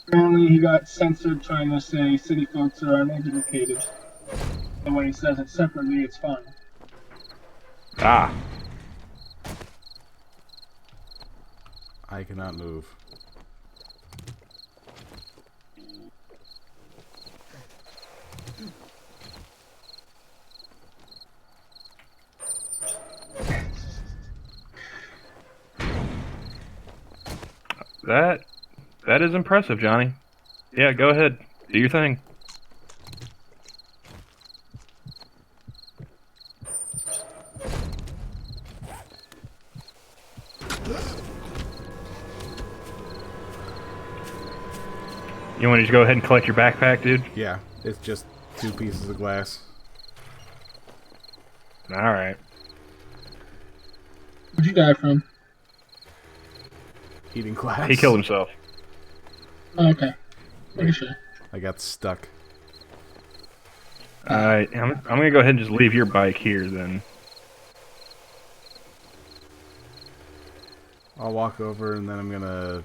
Apparently he got censored trying to say city folks are uneducated. And when he says it separately, it's fine. Ah. I cannot move. That is impressive, Johnny. Yeah, go ahead. Do your thing. You want to just go ahead and collect your backpack, dude? Yeah, it's just 2 pieces of glass. Alright. Where'd you die from? Eating glass. He killed himself. Oh, okay. Pretty sure. I got stuck. Alright, I'm gonna go ahead and just leave your bike here then. I'll walk over and then I'm gonna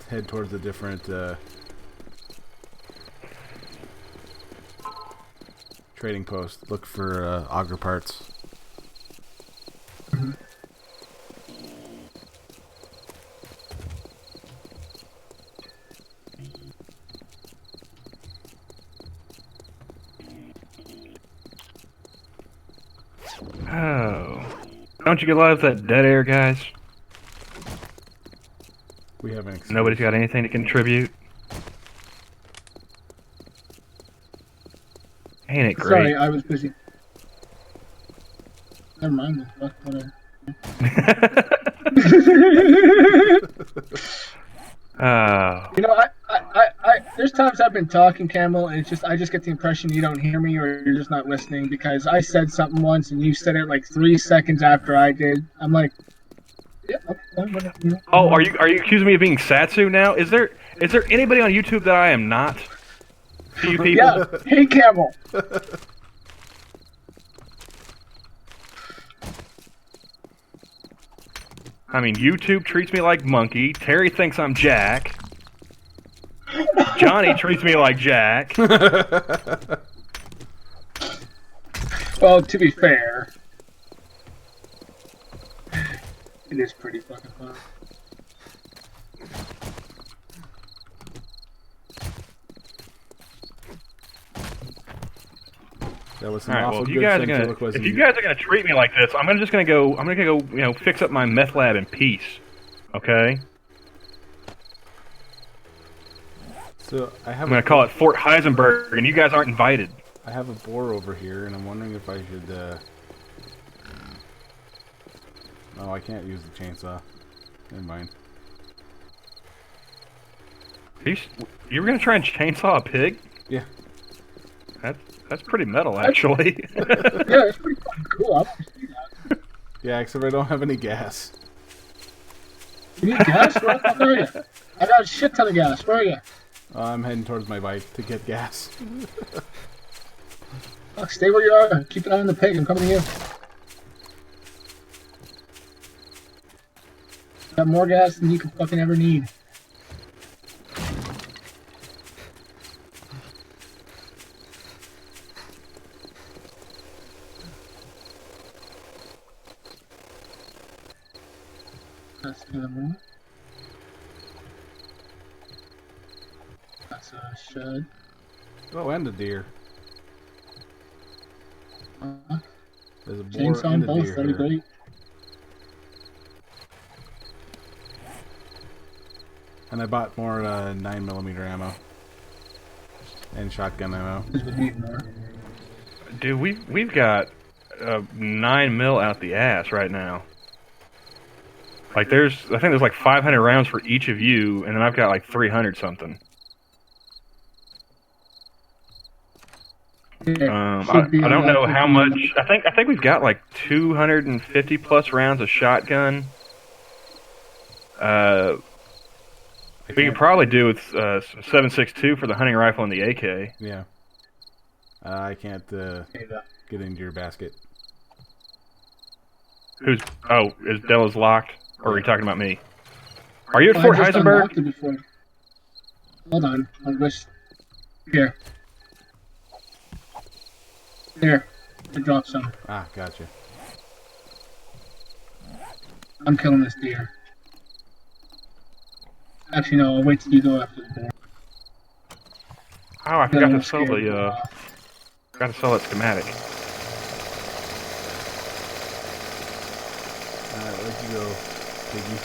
head towards a different trading post. Look for auger parts. Oh. Don't you get love that dead air, guys? We have an excuse. Nobody's got anything to contribute. Ain't it great? Sorry, I was busy. Never mind. Fuck, whatever. Oh. You know, there's times I've been talking, Campbell, and I just get the impression you don't hear me or you're just not listening because I said something once and you said it like 3 seconds after I did. I'm like, yeah, okay, whatever. You know. Oh, are you accusing me of being Satsu now? Is there anybody on YouTube that I am not? To you people? Yeah. Hey, Campbell. I mean, YouTube treats me like monkey. Terry thinks I'm Jack. Johnny treats me like Jack. Well, to be fair, it is pretty fucking fun. That was All some right. awful Well, if you good guys are gonna treat me like this, I'm just gonna go. I'm gonna go. Fix up my meth lab in peace. Okay. So I have I'm gonna call it Fort Heisenberg, and you guys aren't invited. I have a boar over here, and I'm wondering if I should. Oh, I can't use the chainsaw. Never mind. You were gonna try and chainsaw a pig? Yeah. That's pretty metal, actually. Yeah, it's pretty fucking cool. I want to see that. Yeah, except I don't have any gas. You need gas? Where the fuck are you? I got a shit ton of gas. Where are you? I'm heading towards my bike to get gas. Fuck, stay where you are. Keep an eye on the pig. I'm coming to you. Got more gas than you could fucking ever need. That's the other one. That's a shed. Oh, and a deer. There's a boar Chainsaw and them a both. deer That'd be here. great. And I bought more 9mm ammo. And shotgun ammo. Because we need more. Dude, we've got 9 mil out the ass right now. Like I think there's like 500 rounds for each of you, and then I've got like 300 something. I don't know how much. I think we've got like 250 plus rounds of shotgun. We could probably do with some 7.62 for the hunting rifle and the AK. Yeah. I can't get into your basket. Is Della's locked? Or are you talking about me? Are you at Fort I just Heisenberg? unlocked it before. Hold on. I'll just... Here. Here. I dropped some. Ah, gotcha. I'm killing this deer. Actually, no. I'll wait till you go after the boar. Oh, I Then forgot I'm to sell scared to go the off. forgot to sell that schematic. Alright, where'd you go, piggy?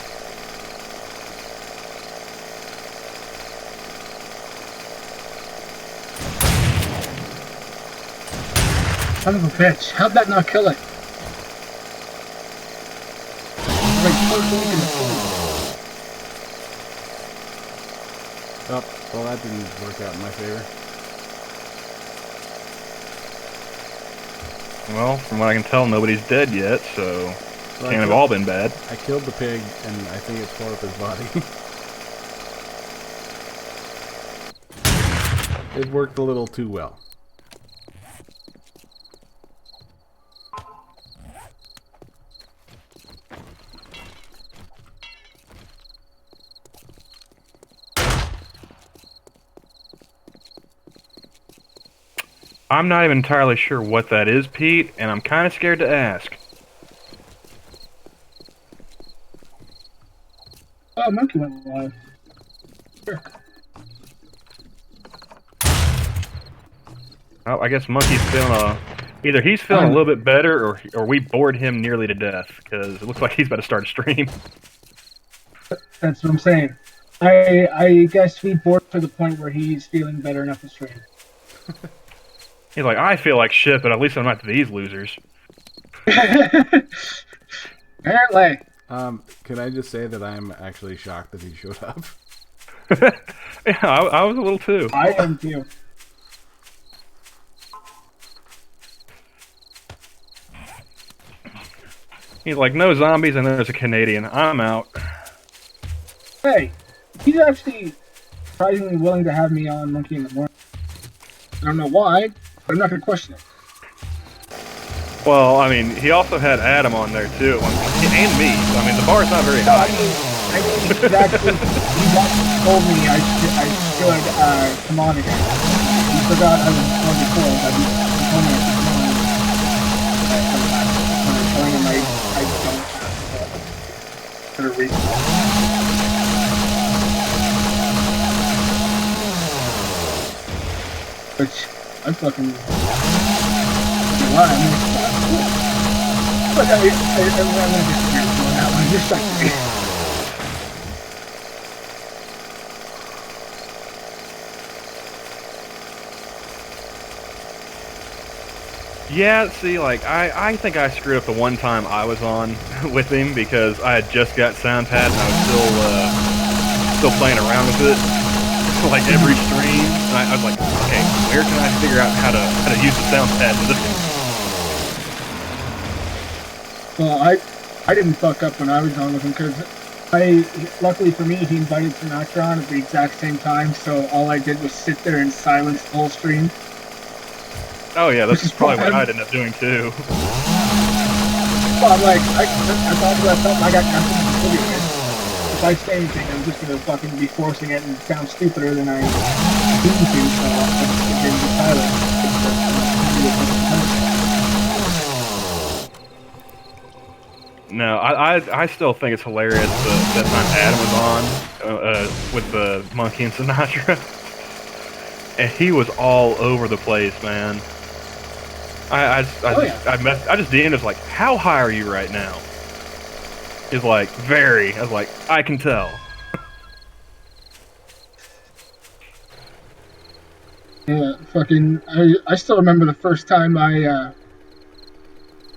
Son of a bitch. How'd that not kill it? Like, Oh, well that didn't work out in my favor. Well, from what I can tell, nobody's dead yet, so So can't have all been bad. I killed the pig, and I think it tore up his body. It worked a little too well. I'm not even entirely sure what that is, Pete, and I'm kind of scared to ask. oh, monkey went live. Sure. Oh, I guess Monkey's feeling either he's feeling a little bit better, or we bored him nearly to death, because it looks like he's about to start a stream. That's what I'm saying. I guess we bored to the point where he's feeling better enough to stream. He's like, I feel like shit, but at least I'm not these losers. Apparently. Can I just say that I'm actually shocked that he showed up? Yeah, I was a little too. I am too. He's like, no zombies, and there's a Canadian. I'm out. Hey, he's actually surprisingly willing to have me on Monkey in the Morning. I don't know why, but I'm not going to question it. Well, I mean, he also had Adam on there too at one point, and me. So, I mean, the bar's not very high. I mean, he's actually told me I should come on again. He forgot I was on before, but he told me I should come on. When I'm telling him I don't for a reason. Which I fucking lie. I mean, but I'm gonna disagree with you on that one. You're such Yeah, see, like, I think I screwed up the one time I was on with him because I had just got sound pad and I was still playing around with it, like every stream. And I was like, okay, where can I figure out how to use the sound pad with this? Well, I didn't fuck up when I was on with him because luckily for me, he invited Sinatra on at the exact same time, so all I did was sit there and silence the whole stream. Oh yeah, Which that's is probably what fine. I'd end up doing too. Well, I'm like, I thought to myself, I got nothing to contribute with. If I say anything, I'm just gonna fucking be forcing it and sound stupider than I mean to, so I'll just continue to silence. No, I still think it's hilarious that time Adam was on with the Monkey and Sinatra, and he was all over the place, man. I just DM'd was like, how high are you right now? He's like, very. I was like, I can tell. Yeah, fucking. I still remember the first time when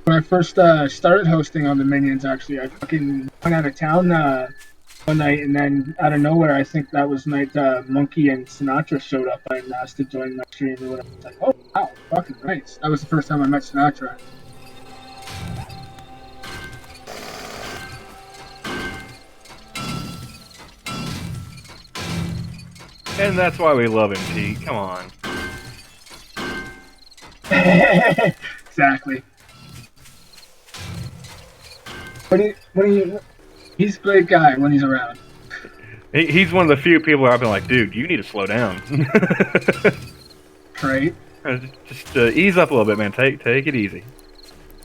I first started hosting on the Minions. Actually, I fucking went out of town one night, and then out of nowhere, I think that was night Monkey and Sinatra showed up and asked to join my stream or whatever. It's like, oh wow, fucking nice. That was the first time I met Sinatra. And that's why we love him, T. Come on. Exactly. He's a great guy when he's around. He's one of the few people where I've been like, dude, you need to slow down. Right? Just ease up a little bit, man. Take it easy.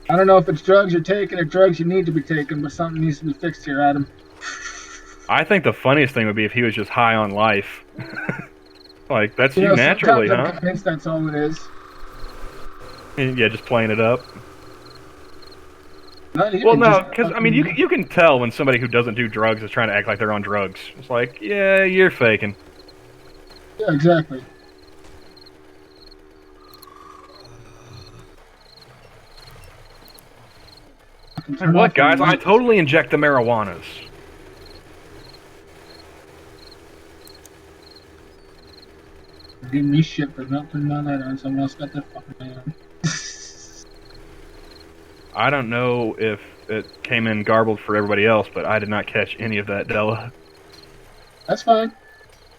I don't know if it's drugs you're taking or drugs you need to be taking, but something needs to be fixed here, Adam. I think the funniest thing would be if he was just high on life. Like, that's you naturally, sometimes huh? I'm convinced that's all it is. Yeah, just playing it up. Not even Well, no, just because, I mean, you can tell when somebody who doesn't do drugs is trying to act like they're on drugs. It's like, yeah, you're faking. Yeah, exactly. And what, guys? I totally inject the marijuanas. Give me shit for not putting my light on. Someone else got their fucking light on. I don't know if it came in garbled for everybody else, but I did not catch any of that, Della. That's fine.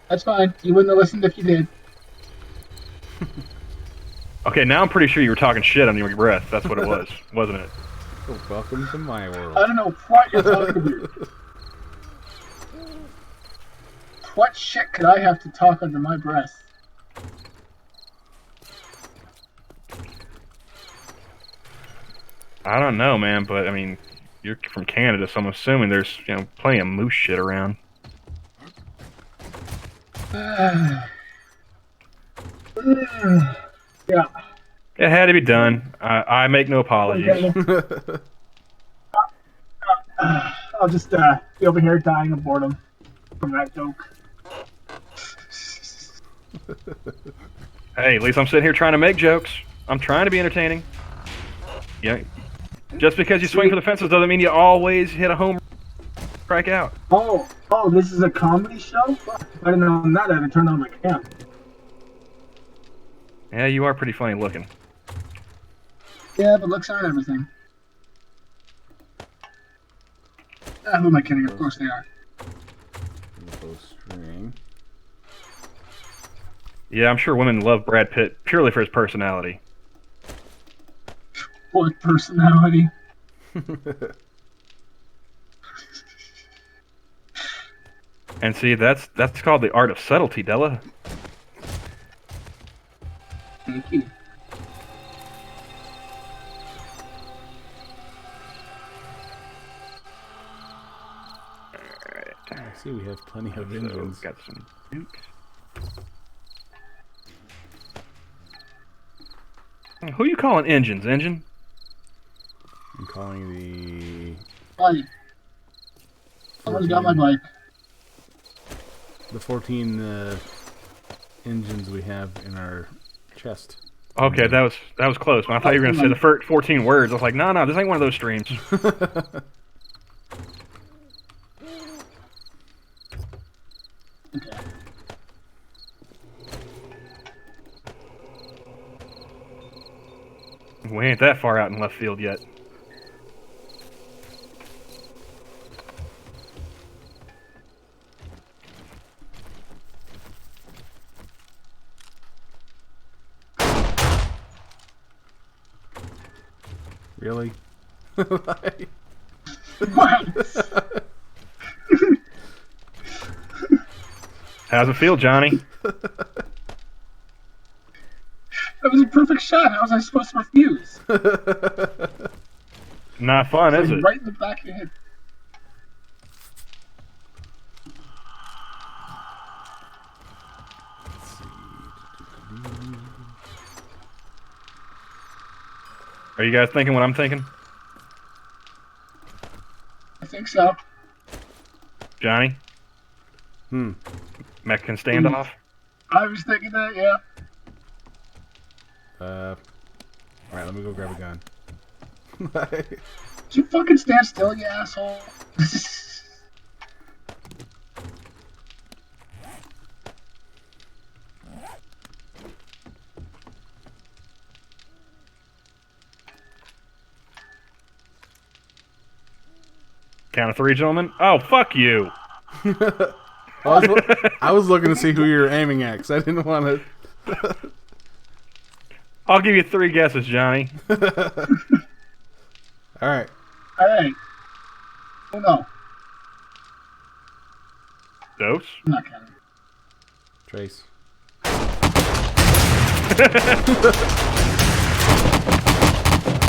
That's fine. You wouldn't have listened if you did. Okay, now I'm pretty sure you were talking shit under your breath. That's what it was, wasn't it? Oh, welcome to my world. I don't know what you're talking about. What shit could I have to talk under my breath? I don't know, man, but, I mean, you're from Canada, so I'm assuming there's, plenty of moose shit around. Yeah. It had to be done. I make no apologies. I'll just be over here dying of boredom from that joke. Hey, at least I'm sitting here trying to make jokes. I'm trying to be entertaining. Yeah. Just because you swing for the fences doesn't mean you always hit a home strike out. Oh, this is a comedy show? Fuck, if I didn't know that, I'd have turned on my cam. Yeah, you are pretty funny looking. Yeah, but looks aren't everything. Who am I kidding? Of course they are. Bowstring. Yeah, I'm sure women love Brad Pitt purely for his personality. What personality? And see, that's called the art of subtlety, Della. Thank you. I see we have plenty of So, engines. got some dukes. Who you calling engines, engine? I'm calling the Bike. Someone's got my bike. the 14 engines we have in our chest. Okay, that was close. When I thought you were gonna say the first 14 words, I was like, no, this ain't one of those streams. Okay. We ain't that far out in left field yet. Really? What? How's it feel, Johnny? That was a perfect shot. How was I supposed to refuse? Not fun, is it? Right in the back of your head. Are you guys thinking what I'm thinking? I think so. Johnny? Mexican standoff? I was thinking that, yeah. Alright, let me go grab a gun. Did you fucking stand still, you asshole? Count of three, gentlemen. Oh, fuck you! I was looking to see who you were aiming at, because I didn't want to... I'll give you 3 guesses, Johnny. Alright. Alright. Oh no. Dose? I'm not counting. Trace.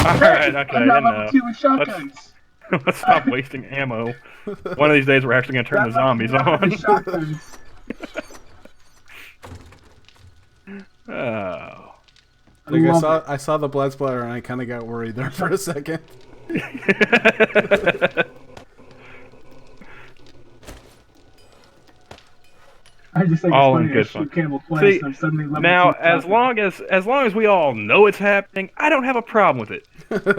Alright, okay, I'm not level enough. 2 with shotguns. Let's stop wasting ammo. One of these days we're actually going to turn the zombies on. Shotguns. Oh. Like I saw the blood splatter and I kind of got worried there for a second. I just think All it's in funny good I fun. shoot Campbell twice See, and I'm suddenly level 2 now, with shotguns. as long as we all know it's happening, I don't have a problem with it. Alright,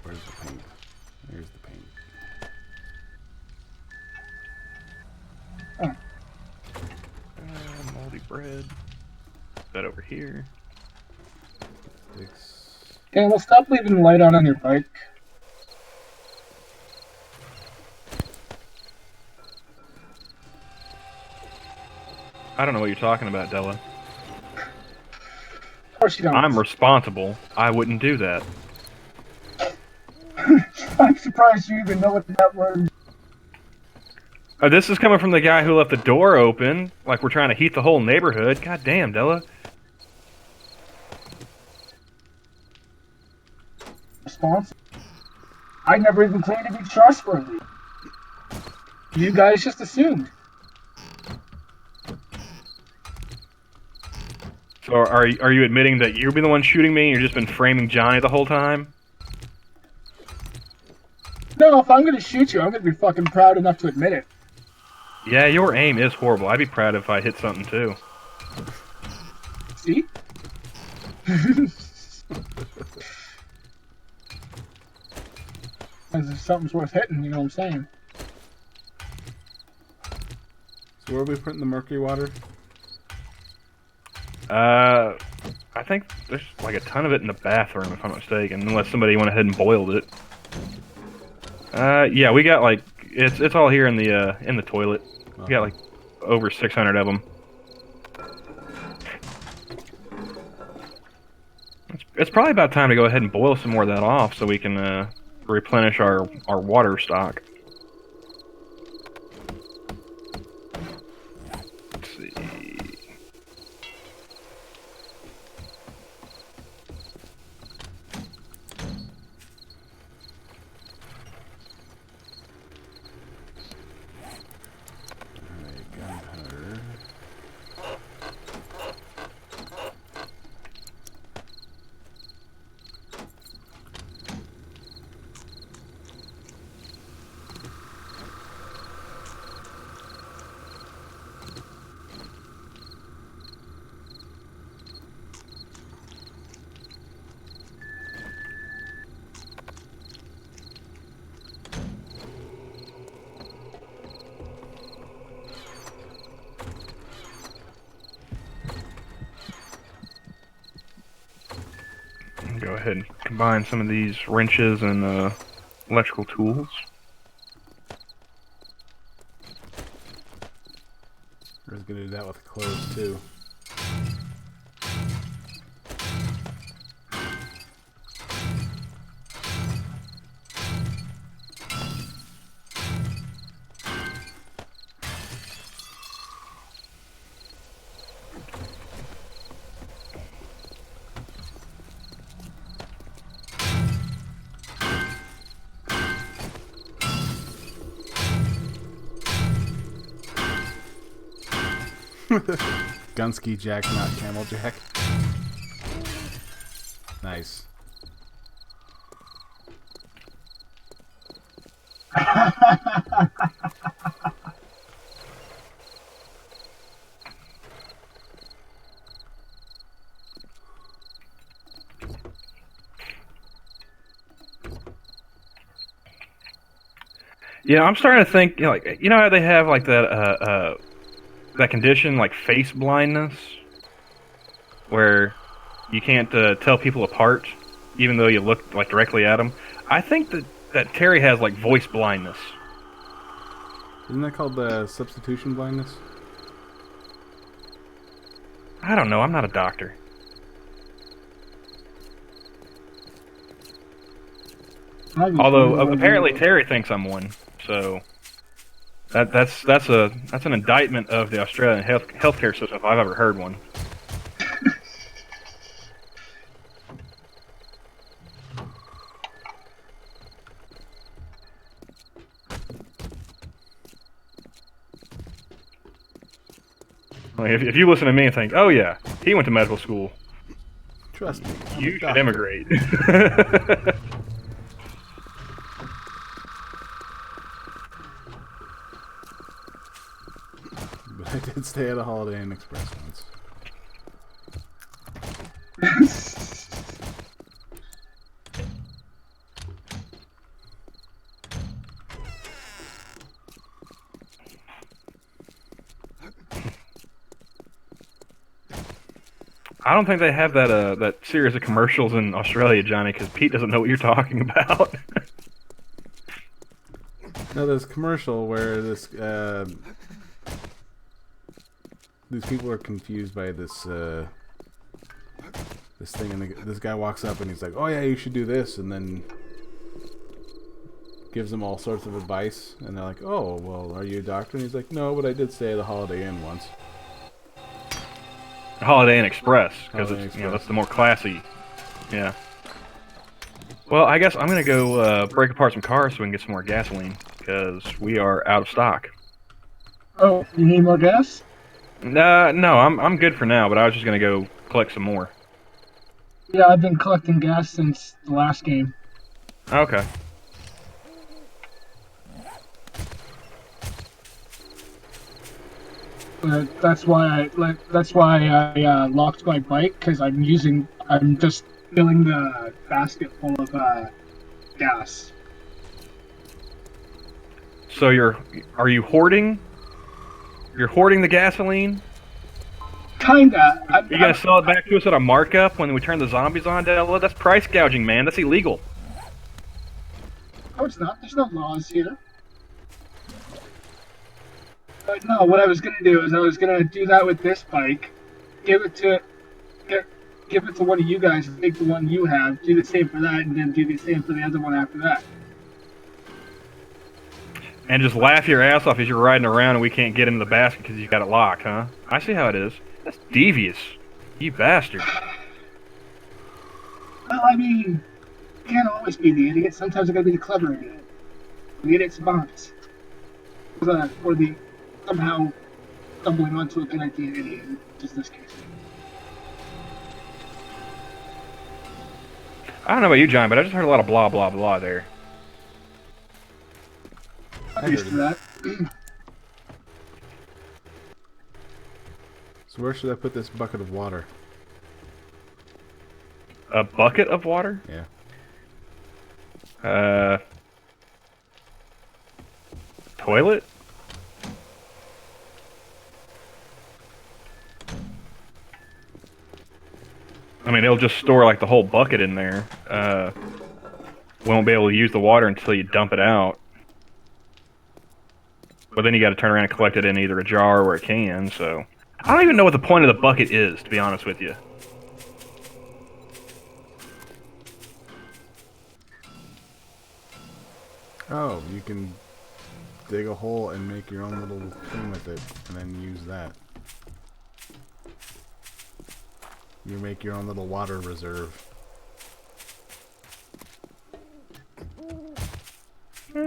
where's the paint? There's the paint. Moldy bread. That over here. Okay, well, stop leaving the light on your bike. I don't know what you're talking about, Della. Of course you don't. I'm responsible. I wouldn't do that. I'm surprised you even know what that word. This is coming from the guy who left the door open, like we're trying to heat the whole neighborhood. God damn, Della. Responsible. I never even claimed to be trustworthy. You guys just assumed. So are you admitting that you've been the one shooting me and you've just been framing Johnny the whole time? No, if I'm gonna shoot you, I'm gonna be fucking proud enough to admit it. Yeah, your aim is horrible. I'd be proud if I hit something too. See? Because if something's worth hitting, you know what I'm saying? So where are we putting the mercury water? I think there's like a ton of it in the bathroom, if I'm not mistaken, unless somebody went ahead and boiled it. Yeah, we got like it's all here in the toilet. We got like over 600 of them. It's probably about time to go ahead and boil some more of that off so we can replenish our water stock. Let's see. Alright, gunpowder. Go ahead and combine some of these wrenches and electrical tools. I was gonna do that with clothes too. Gunski Jack, not Camel Jack. Nice. Yeah, I'm starting to think, like, you know how they have like that condition, like face blindness, where you can't tell people apart, even though you look like directly at them. I think that Terry has like voice blindness. Isn't that called substitution blindness? I don't know. I'm not a doctor. Although apparently Terry thinks I'm one, so that's an indictment of the Australian healthcare system if I've ever heard one. Like, if you listen to me and think, oh yeah, he went to medical school, Trust me, I'm you a should doctor. immigrate. But I did stay at a Holiday Inn Express once. I don't think they have that series of commercials in Australia, Johnny, because Pete doesn't know what you're talking about. No, there's a commercial where these people are confused by this thing, and this guy walks up and he's like, "Oh yeah, you should do this," and then gives them all sorts of advice, and they're like, "Oh, well, are you a doctor?" And he's like, "No, but I did stay at a Holiday Inn once." Holiday Inn Express, because Holiday it's Express. that's the more classy. Yeah. Well, I guess I'm gonna go break apart some cars so we can get some more gasoline, because we are out of stock. Oh, you need more gas? No, I'm good for now, but I was just gonna go collect some more. Yeah, I've been collecting gas since the last game. Okay. That's why I locked my bike, because I'm just filling the basket full of gas. So are you hoarding? You're hoarding the gasoline? Kinda. Are you gonna sell it back to us at a markup when we turn the zombies on, Della? That's price gouging, man. That's illegal. No, it's not. There's no laws here. But no, what I was gonna do is I was gonna do that with this bike, give it to give it to one of you guys, take the one you have, do the same for that, and then do the same for the other one after that. And just laugh your ass off as you're riding around and we can't get into the basket because you got it locked, huh? I see how it is. That's devious. You bastard. Well, I mean, you can't always be the idiot. Sometimes you gotta be the clever idiot. The idiot's bombs. Or the somehow stumbling onto a good idea idiot, just this case. I don't know about you, John, but I just heard a lot of blah, blah, blah there. I'm used to that. So where should I put this bucket of water? A bucket of water? Yeah. Toilet? I mean, it'll just store like the whole bucket in there. We won't be able to use the water until you dump it out. But then you got to turn around and collect it in either a jar or a can. So I don't even know what the point of the bucket is, to be honest with you. Oh, you can dig a hole and make your own little thing with it, and then use that. You make your own little water reserve.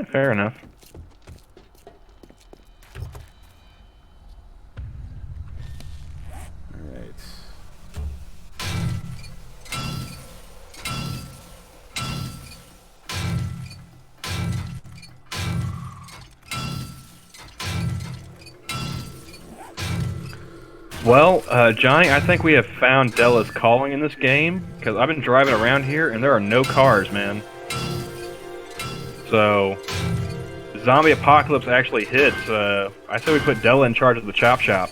Fair enough. Alright. Well, Johnny, I think we have found Della's calling in this game, because I've been driving around here and there are no cars, man. So, zombie apocalypse actually hits. I say we put Della in charge of the chop shop.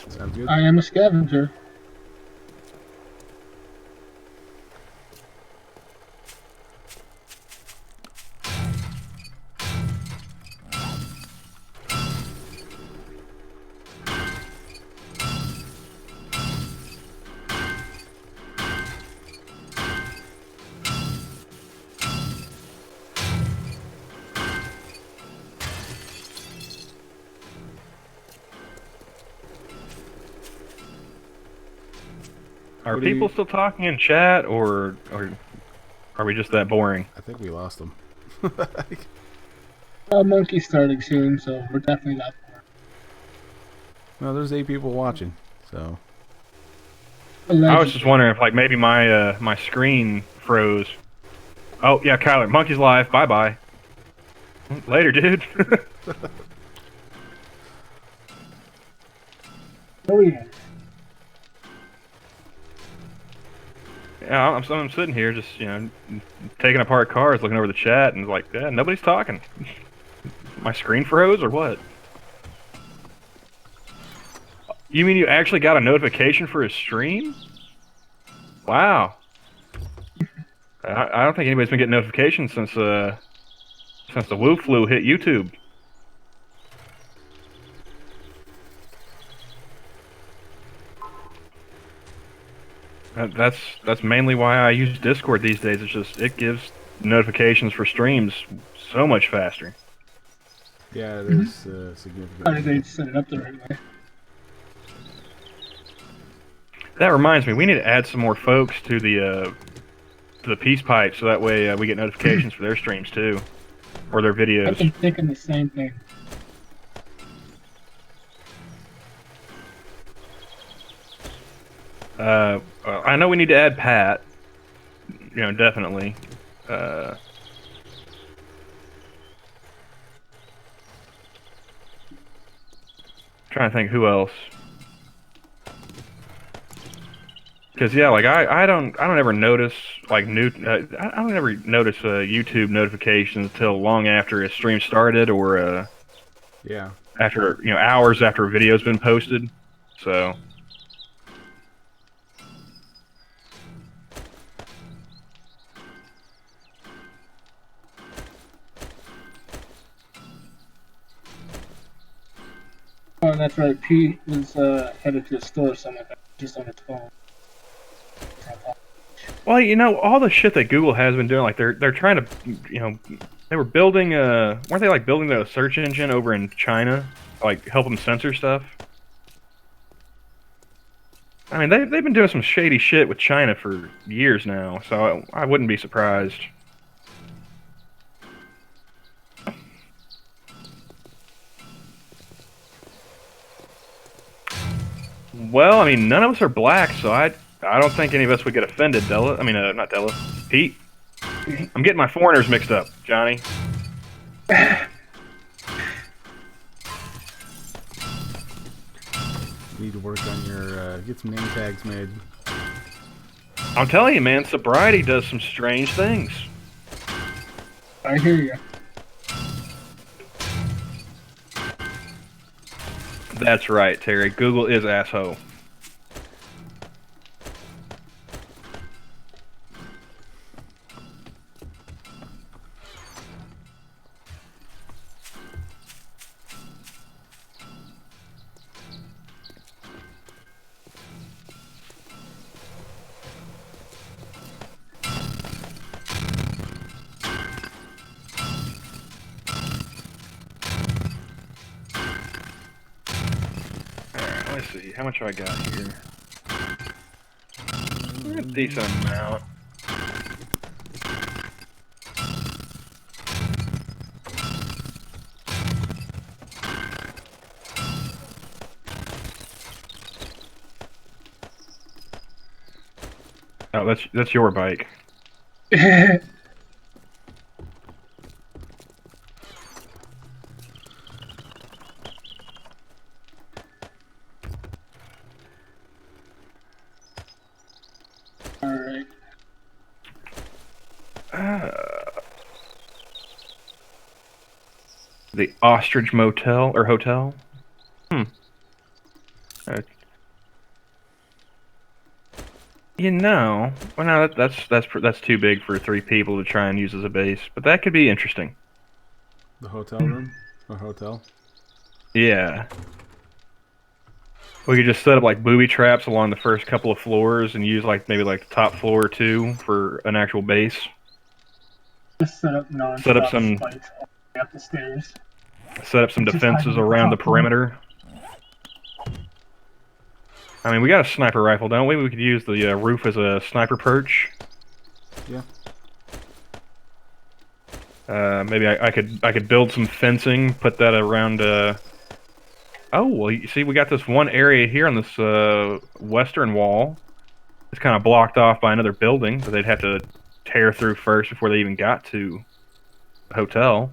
Sounds good. I am a scavenger. Are What do people you- still talking in chat, or are we just that boring? I think we lost them. Monkey's starting soon, so we're definitely not there. No, there's 8 people watching, so... I was just wondering if, like, maybe my my screen froze. Oh yeah, Kyler, Monkey's live. Bye bye. Later, dude. Oh yeah. Yeah, I'm sitting here just, taking apart cars, looking over the chat, and like, yeah, nobody's talking. My screen froze or what? You mean you actually got a notification for his stream? Wow. I don't think anybody's been getting notifications since the Woo flu hit YouTube. That's mainly why I use Discord these days. It's just it gives notifications for streams so much faster. Yeah, there's significant... How did they set it up the right way? That reminds me, we need to add some more folks to the Peace Pipe, so that way we get notifications for their streams too, or their I've been videos. thinking the same thing. I know we need to add Pat. Definitely. Trying to think who else. Because yeah, like I don't ever notice like I don't ever notice YouTube notifications until long after a stream started, or Yeah. after hours after a video's been posted. So Oh, that's right. Pete was headed to a store somewhere, just on his phone. well, all the shit that Google has been doing, like they're trying to, they were building weren't they like building the search engine over in China, like help them censor stuff? I mean, they've been doing some shady shit with China for years now, so I wouldn't be surprised. Well, I mean, none of us are black, so I don't think any of us would get offended, Della. I mean, not Della. Pete. I'm getting my foreigners mixed up, Johnny. Need to work on your, get some name tags made. I'm telling you, man, sobriety does some strange things. I hear you. That's right, Terry. Google is asshole. Let's see, how much have I got here? A decent amount. Oh, that's your bike. Alright. The Ostrich Motel or Hotel. You know, well, no, that's too big for 3 people to try and use as a base, but that could be interesting. The hotel room or hotel. Yeah, we could just set up like booby traps along the first couple of floors and use like maybe like the top floor or 2 for an actual base. Just set up Set up non-stop some spikes all the way up the stairs. defenses around the perimeter. I mean, we got a sniper rifle, don't we? We could use the roof as a sniper perch. Yeah. Maybe I could build some fencing, put that around. Oh well, you see, we got this one area here on this western wall. It's kind of blocked off by another building that they'd have to tear through first before they even got to the hotel.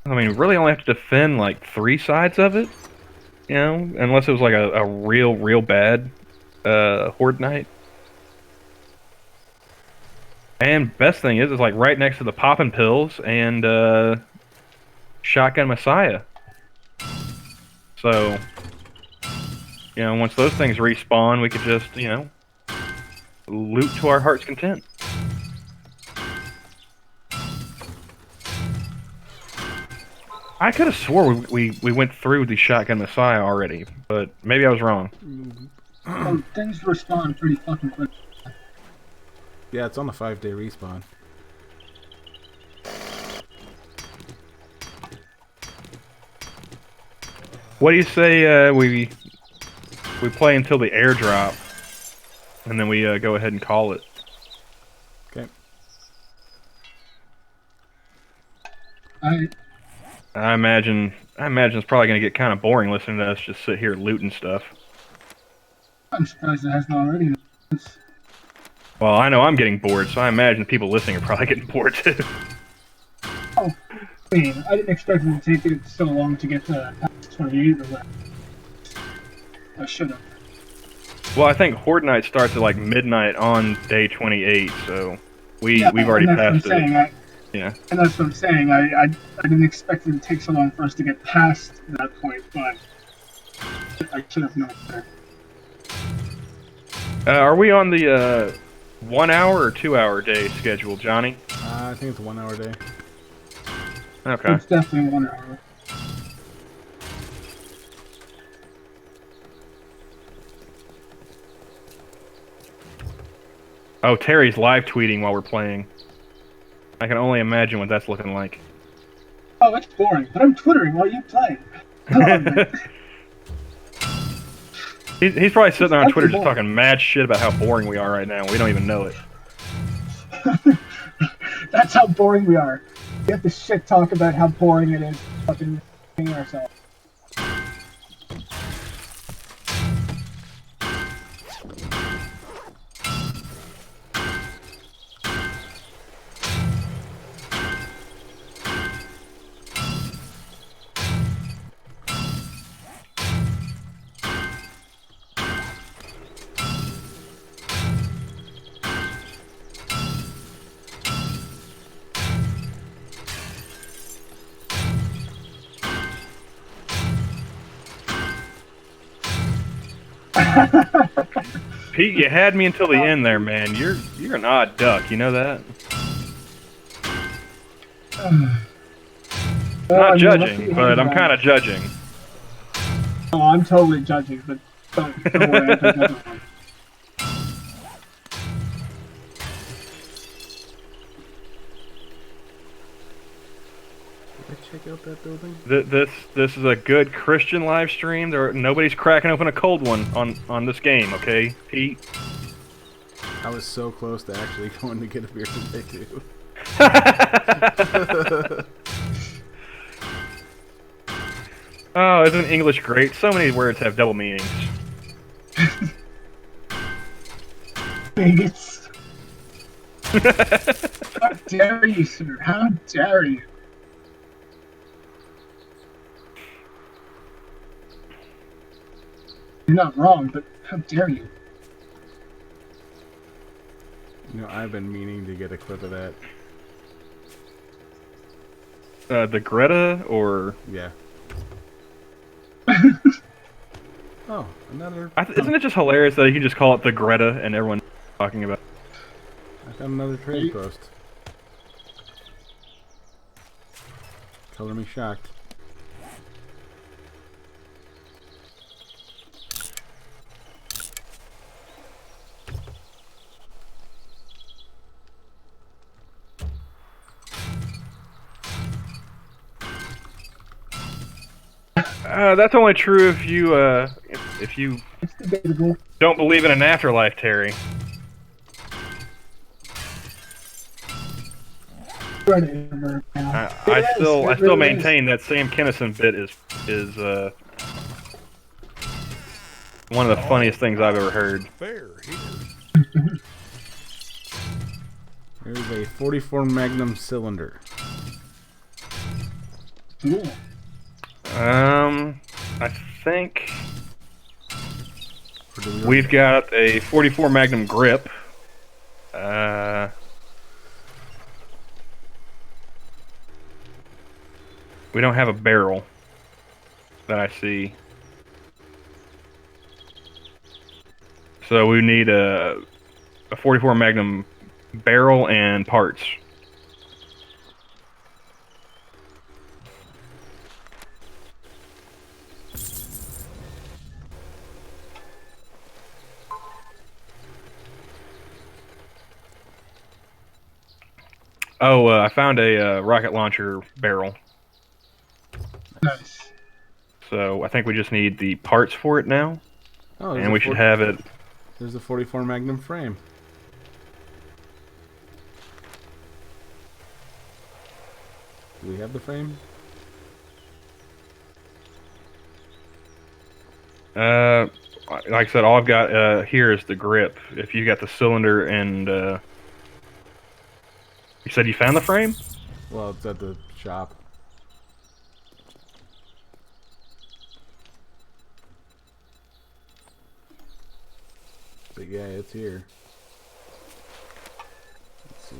I mean, really only have to defend like 3 sides of it. You know, unless it was like a real bad horde night. And best thing is, it's like right next to the poppin' pills and shotgun Messiah. So, you know, once those things respawn, we could just, you know, loot to our heart's content. I could have swore we went through the shotgun Messiah already, but maybe I was wrong. Oh, things respawn pretty fucking quick. Yeah, it's on the 5-day respawn. What do you say we play until the airdrop, and then we go ahead and call it? Okay. I imagine it's probably going to get kind of boring listening to us just sit here looting stuff. I'm surprised it hasn't already. Well, I know I'm getting bored, so I imagine people listening are probably getting bored too. Oh, I mean, I didn't expect it to take it so long to get to past 28 or whatever. I should have. Well, I think Horde Night starts at like midnight on day 28, so we've already and that's passed what I'm saying. it. Yeah. And that's what I'm saying. I didn't expect it to take so long for us to get past that point, but I should have known better. Are we on the 1 hour or 2 hour day schedule, Johnny? I think it's a 1-hour day. Okay. It's definitely 1 hour. Oh, Terry's live tweeting while we're playing. I can only imagine what that's looking like. Oh, that's boring. But I'm twittering while you play. He's probably sitting there on Twitter just boring. talking mad shit about how boring we are right now. We don't even know it. That's how boring we are. We have to shit talk about how boring it is fucking ourselves. Pete, you had me until the end there, man. You're an odd duck, you know that? Not judging, but I'm kind of judging. Oh, I'm totally judging, but don't worry, I think that's fine. Did I check built that building? This is a good Christian live stream. Nobody's cracking open a cold one on this game, okay, Pete? I was so close to actually going to get a beer today too. Oh, isn't English great? So many words have double meanings. Bigots. How dare you, sir? How dare you? You're not wrong, but how dare you? You know, I've been meaning to get a clip of that. The Greta or Yeah. Oh, another. isn't it just hilarious that you can just call it the Greta and everyone's talking about? I found another trade post. Color me shocked. That's only true if you It's debatable. don't believe in an afterlife, Terry. I still maintain that Sam Kinison bit is one of the funniest things I've ever heard. Fair here. There's a 44 Magnum cylinder. Cool. I think Or do we we've got a 44 Magnum grip. We don't have a barrel that I see. So we need a 44 Magnum barrel and parts. Oh, I found a rocket launcher barrel. Nice. So I think we just need the parts for it now, Oh, and we should have it. There's a 44 Magnum frame. Do we have the frame? Like I said, all I've got here is the grip. If you got the cylinder and you said you found the frame? Well, it's at the shop. But yeah, it's here. Let's see.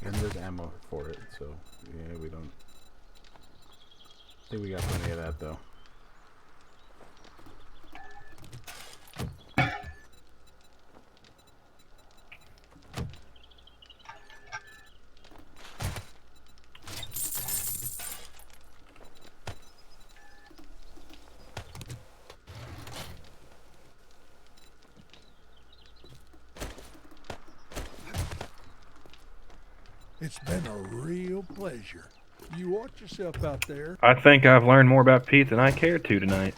And there's ammo for it, so yeah, we don't. I think we got plenty of that though. It's been a real pleasure. You watch yourself out there. I think I've learned more about Pete than I care to tonight.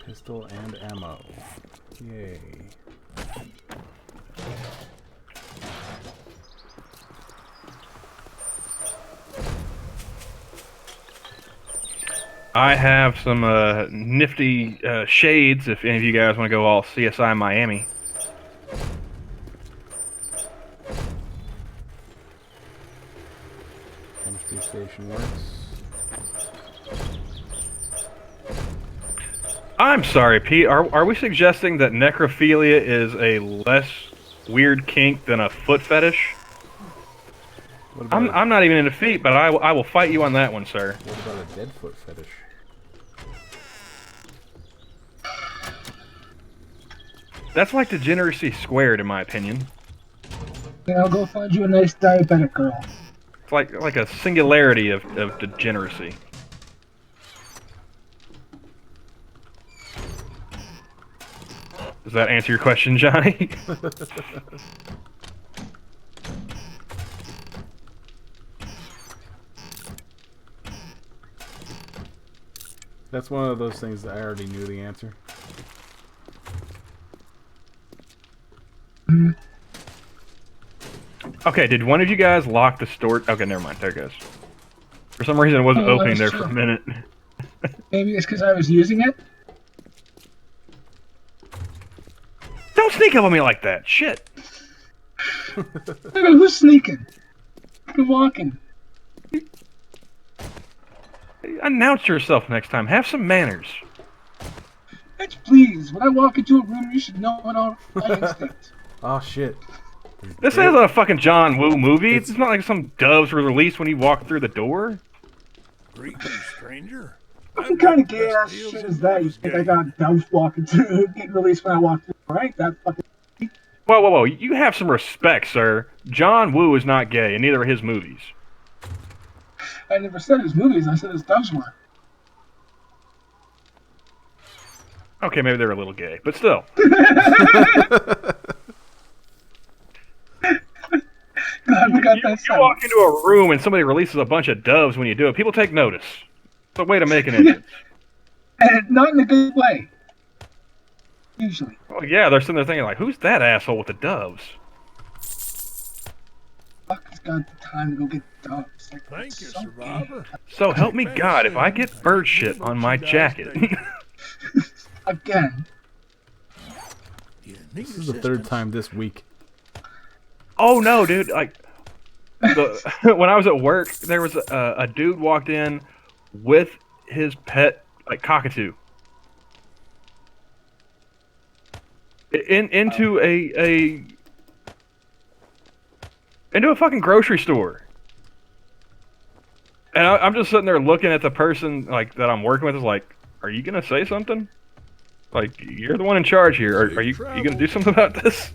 Pistol and ammo. Yay. I have some nifty shades if any of you guys want to go all CSI Miami. Chemistry station works. I'm sorry, Pete. Are we suggesting that necrophilia is a less weird kink than a foot fetish? What about I'm not even into feet, but I will fight you on that one, sir. what about a dead foot fetish? That's like degeneracy squared, in my opinion. Then I'll go find you a nice diabetic girl. It's like a singularity of degeneracy. Does that answer your question, Johnny? That's one of those things that I already knew the answer. Okay, did one of you guys lock the store? Okay, never mind. There it goes. For some reason, it wasn't Oh, opening there that's for a true. minute. Maybe it's because I was using it. Don't sneak up on me like that. Shit. Nigga, who's sneaking? Who's walking? Announce yourself next time. Have some manners. Bitch, please. When I walk into a room, you should know it on my instinct. Oh shit. This isn't a fucking John Woo movie. It's not like some doves were released when you walk through the door. Greetings, stranger. What kind of gay ass shit is that? You think I got doves walking through, getting released when I walk through? Right? That fucking. Whoa, whoa, whoa. You have some respect, sir. John Woo is not gay, and neither are his movies. I never said his movies. I said his doves were. Okay, maybe they're a little gay, but still. Glad we got that You set. walk into a room and somebody releases a bunch of doves when you do it. People take notice. It's a way to make an entrance. And not in a good way. Usually. Well, yeah, they're sitting there thinking, like, who's that asshole with the doves? Fuck has got the time to go get doves. Like, Thank you, so survivor. So help me God if I get bird shit on my jacket. Again. This is the third time this week. Oh no, dude! Like, when I was at work, there was a dude walked in with his pet, like cockatoo, into a fucking grocery store, and I'm just sitting there looking at the person like that I'm working with. Is like, are you gonna say something? Like, you're the one in charge here. Are you gonna do something about this?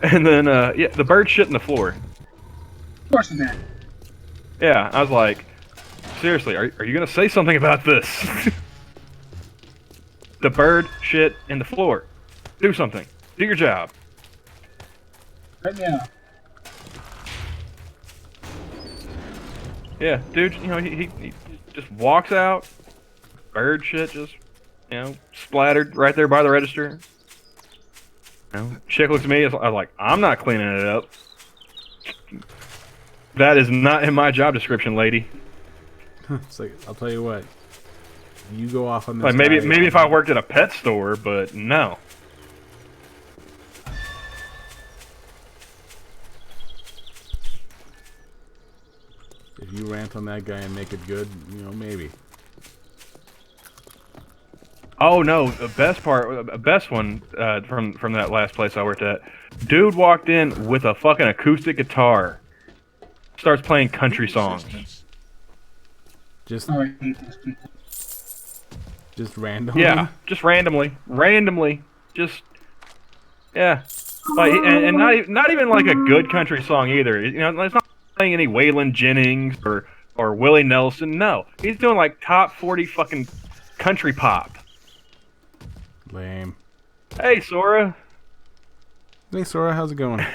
And then, yeah, the bird shit in the floor. Of course it did. Yeah, I was like, seriously, are you gonna say something about this? The bird shit in the floor. Do something. Do your job. Right now. Yeah, dude, you know, he just walks out, bird shit just, you know, splattered right there by the register. You know, chick looks at me, I was like, I'm not cleaning it up. That is not in my job description, lady. It's like, I'll tell you what. You go off on this. Like, maybe guy. if I worked at a pet store, but no. If you rant on that guy and make it good, you know, maybe. Oh no, the best one from that last place I worked at. Dude walked in with a fucking acoustic guitar. Starts playing country songs. Just Oh, I hate those people. just randomly. Yeah, just randomly, just yeah. Like, and not even like a good country song either. You know, it's not playing any Waylon Jennings or Willie Nelson. No, he's doing like top 40 fucking country pop. Lame. Hey, Sora. Hey Sora, how's it going?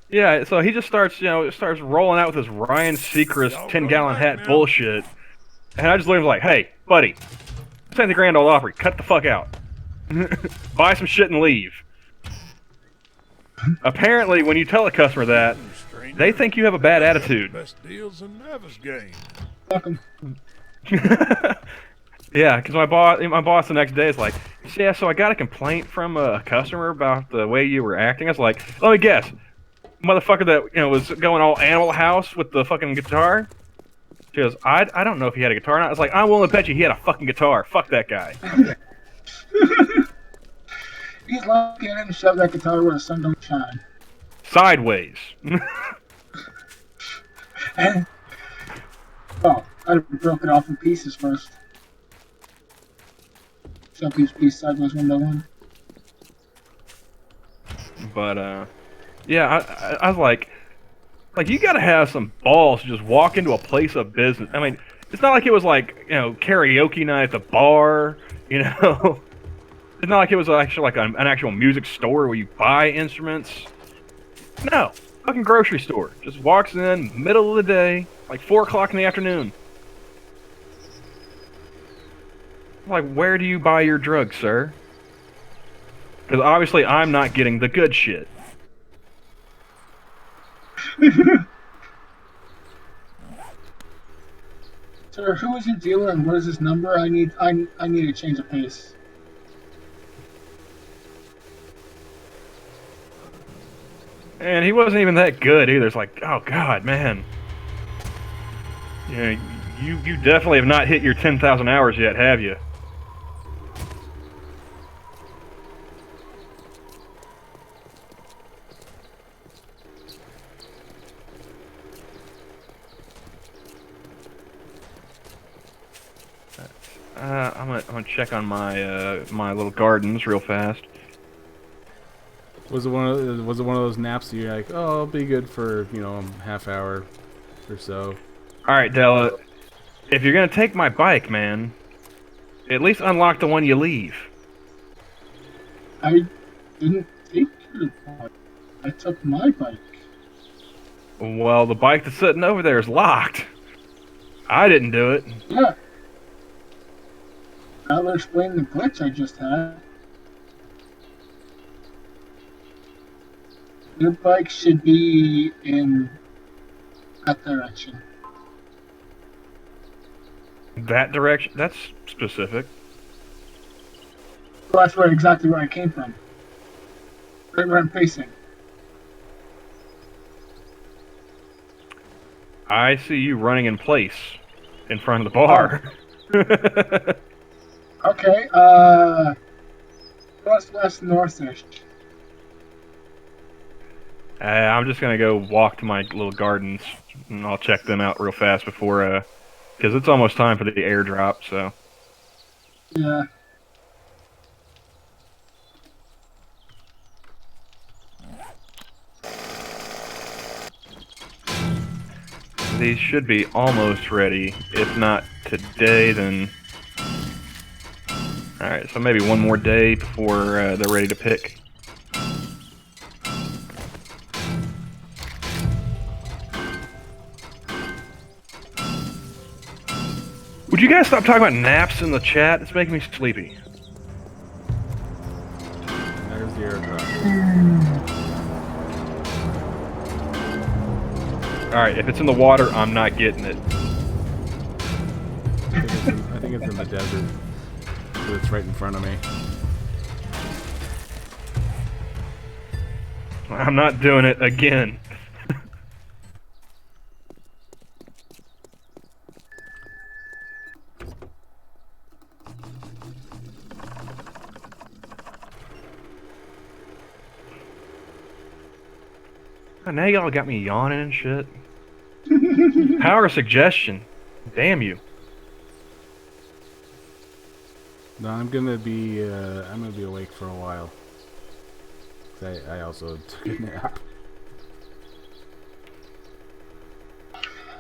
Yeah, so he just starts rolling out with his Ryan Seacrest 10-gallon hat bullshit, and I just look at him like, hey, buddy, this ain't the Grand Ole Opry. Cut the fuck out. Buy some shit and leave. Apparently, when you tell a customer that, they think you have a bad attitude. Best deals in Navisgate. Fuck 'em. Yeah, because my boss the next day is like, yeah, so I got a complaint from a customer about the way you were acting. I was like, let me guess, motherfucker that was going all Animal House with the fucking guitar. She goes, I don't know if he had a guitar or not. I was like, I'm willing to bet you he had a fucking guitar. Fuck that guy. He's lucky I didn't shove that guitar where the sun don't shine. Sideways. And, well, I'd have broke it off in pieces first. Shove each piece sideways, one by one. But yeah, I was like you gotta have some balls to just walk into a place of business. I mean, it's not like it was like karaoke night at the bar. It's not like it was actually like an actual music store where you buy instruments. No, fucking grocery store. Just walks in middle of the day, like 4 o'clock in the afternoon. Like, where do you buy your drugs, sir? Because obviously I'm not getting the good shit. Sir, who is your dealer and what is his number? I need a change of pace. And he wasn't even that good either. It's like, oh god, man. You definitely have not hit your 10,000 hours yet, have you? I'm gonna check on my my little gardens real fast. Was it one of those naps that you're like, oh, I'll be good for a half hour or so? All right, Della. If you're gonna take my bike, man, at least unlock the one you leave. I didn't take your bike. I took my bike. Well, the bike that's sitting over there is locked. I didn't do it. Yeah. I'll explain the glitch I just had. Your bike should be in that direction. That direction? That's specific. Well, that's exactly where I came from. Right where I'm facing. I see you running in place in front of the bar. Okay, west, north-ish. I'm just gonna go walk to my little gardens, and I'll check them out real fast before, because it's almost time for the airdrop, so. Yeah. These should be almost ready. If not today, then... Alright, so maybe one more day before they're ready to pick. Would you guys stop talking about naps in the chat? It's making me sleepy. There's the airdrop. Alright, if it's in the water, I'm not getting it. I think it's in the desert. So it's right in front of me. I'm not doing it again. Now y'all got me yawning and shit. Power of suggestion. Damn you. No, I'm gonna be awake for a while. I also took a nap.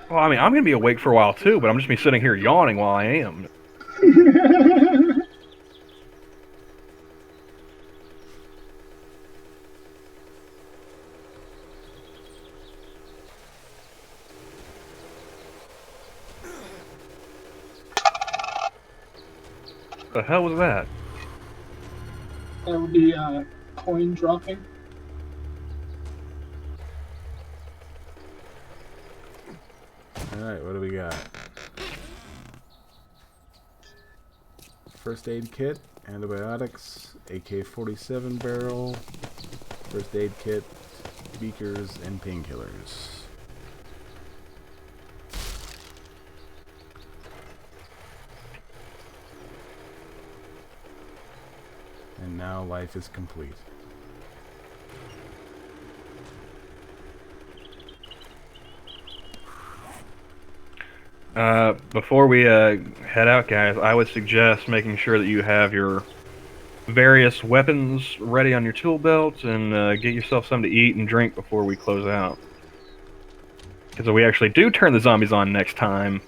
Well, I mean, I'm gonna be awake for a while too, but I'm just gonna be sitting here yawning while I am. The hell was that? That would be coin dropping. Alright, what do we got? First aid kit, antibiotics, AK-47 barrel, first aid kit, beakers, and painkillers. And now life is complete. Before we head out, guys, I would suggest making sure that you have your various weapons ready on your tool belt and get yourself something to eat and drink before we close out. Because if we actually do turn the zombies on next time,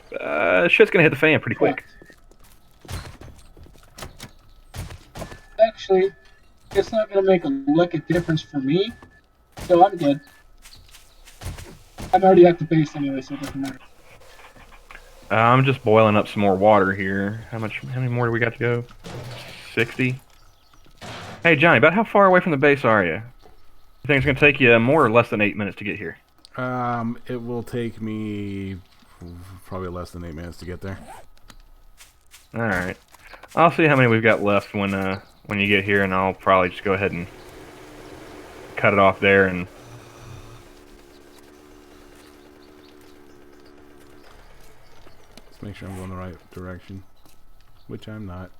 shit's gonna hit the fan pretty quick. Actually, it's not gonna make a lick of difference for me, so I'm good. I'm already at the base anyway, so it doesn't matter. I'm just boiling up some more water here. How many more do we got to go? 60? Hey, Johnny, about how far away from the base are you? You think it's going to take you more or less than 8 minutes to get here? It will take me probably less than 8 minutes to get there. Alright. I'll see how many we've got left when you get here, and I'll probably just go ahead and cut it off there and... Let's make sure I'm going the right direction. Which I'm not.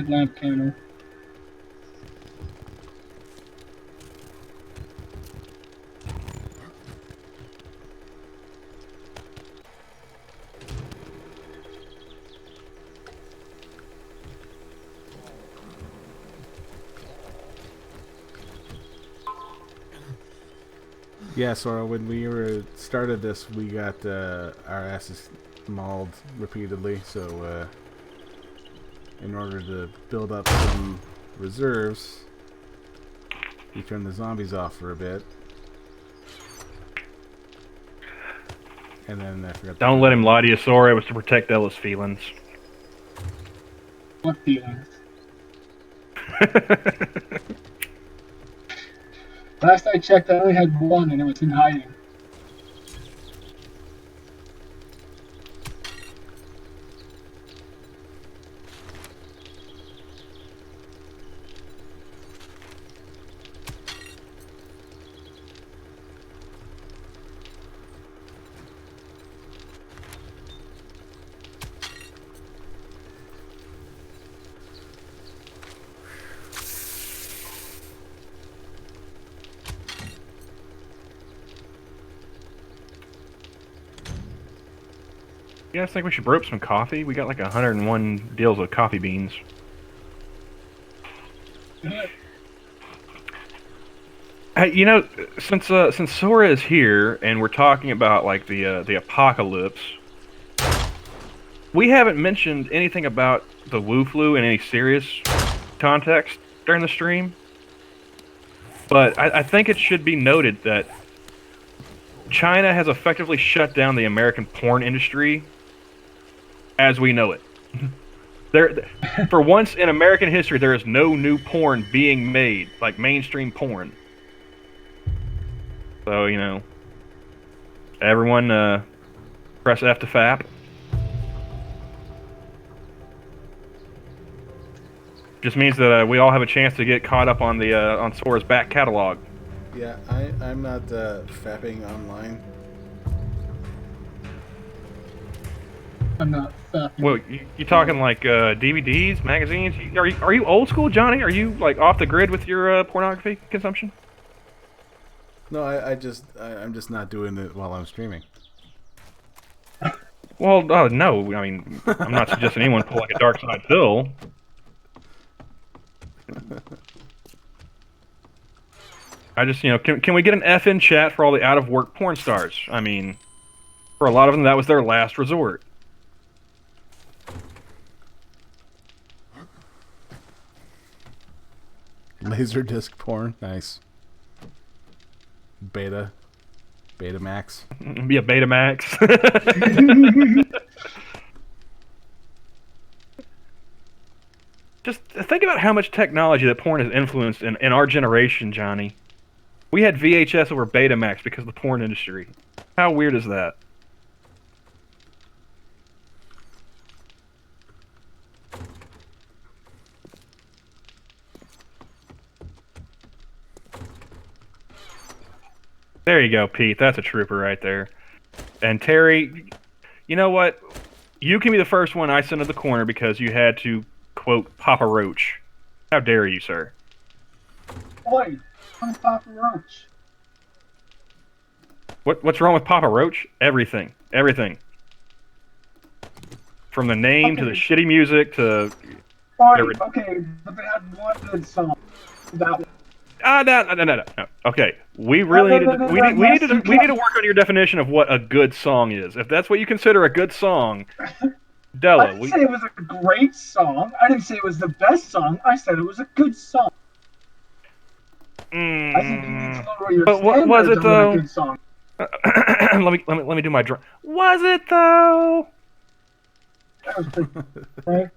Lamp counter. Yeah, Sora, when we started this, we got our asses mauled repeatedly, so in order to build up some reserves, we turned the zombies off for a bit. And then I forgot. Don't let him lie to you, Sora. It was to protect Ella's feelings. What feelings? Last I checked, I only had one, and it was in hiding. You guys think we should brew up some coffee? We got like 101 deals of coffee beans. Hey, you know, since Sora is here and we're talking about like the apocalypse, we haven't mentioned anything about the Wu Flu in any serious context during the stream. But I think it should be noted that China has effectively shut down the American porn industry as we know it. For once in American history, there is no new porn being made, like mainstream porn. So, you know, everyone press F to FAP. Just means that we all have a chance to get caught up on the on Sora's back catalog. Yeah, I'm not fapping online. I'm not fapping. Well, you talking like DVDs, magazines? Are you old school, Johnny? Are you like off the grid with your pornography consumption? No, I'm just not doing it while I'm streaming. Well, no. I mean, I'm not suggesting anyone pull like a Dark Side Phil. I just, you know, can we get an F in chat for all the out of work porn stars? I mean, for a lot of them, that was their last resort. Laser disc porn. Nice. Beta Max. Be a Betamax. Just think about how much technology that porn has influenced in our generation, Johnny. We had VHS over Betamax because of the porn industry. How weird is that? There you go, Pete. That's a trooper right there. And Terry, you know what? You can be the first one I send to the corner because you had to, quote, Papa Roach. How dare you, sir? Boy, I'm Papa Roach. What's wrong with Papa Roach? Everything. Everything. From the name to the shitty music to... Boy, okay, but they had one good song. That one. No. Okay, we really need to work on your definition of what a good song is. If that's what you consider a good song, Della, I didn't say it was a great song. I didn't say it was the best song. I said it was a good song. I think you need to lower your but what was it standards on though? a good song. let me do my drum. Was it though? That was pretty, right?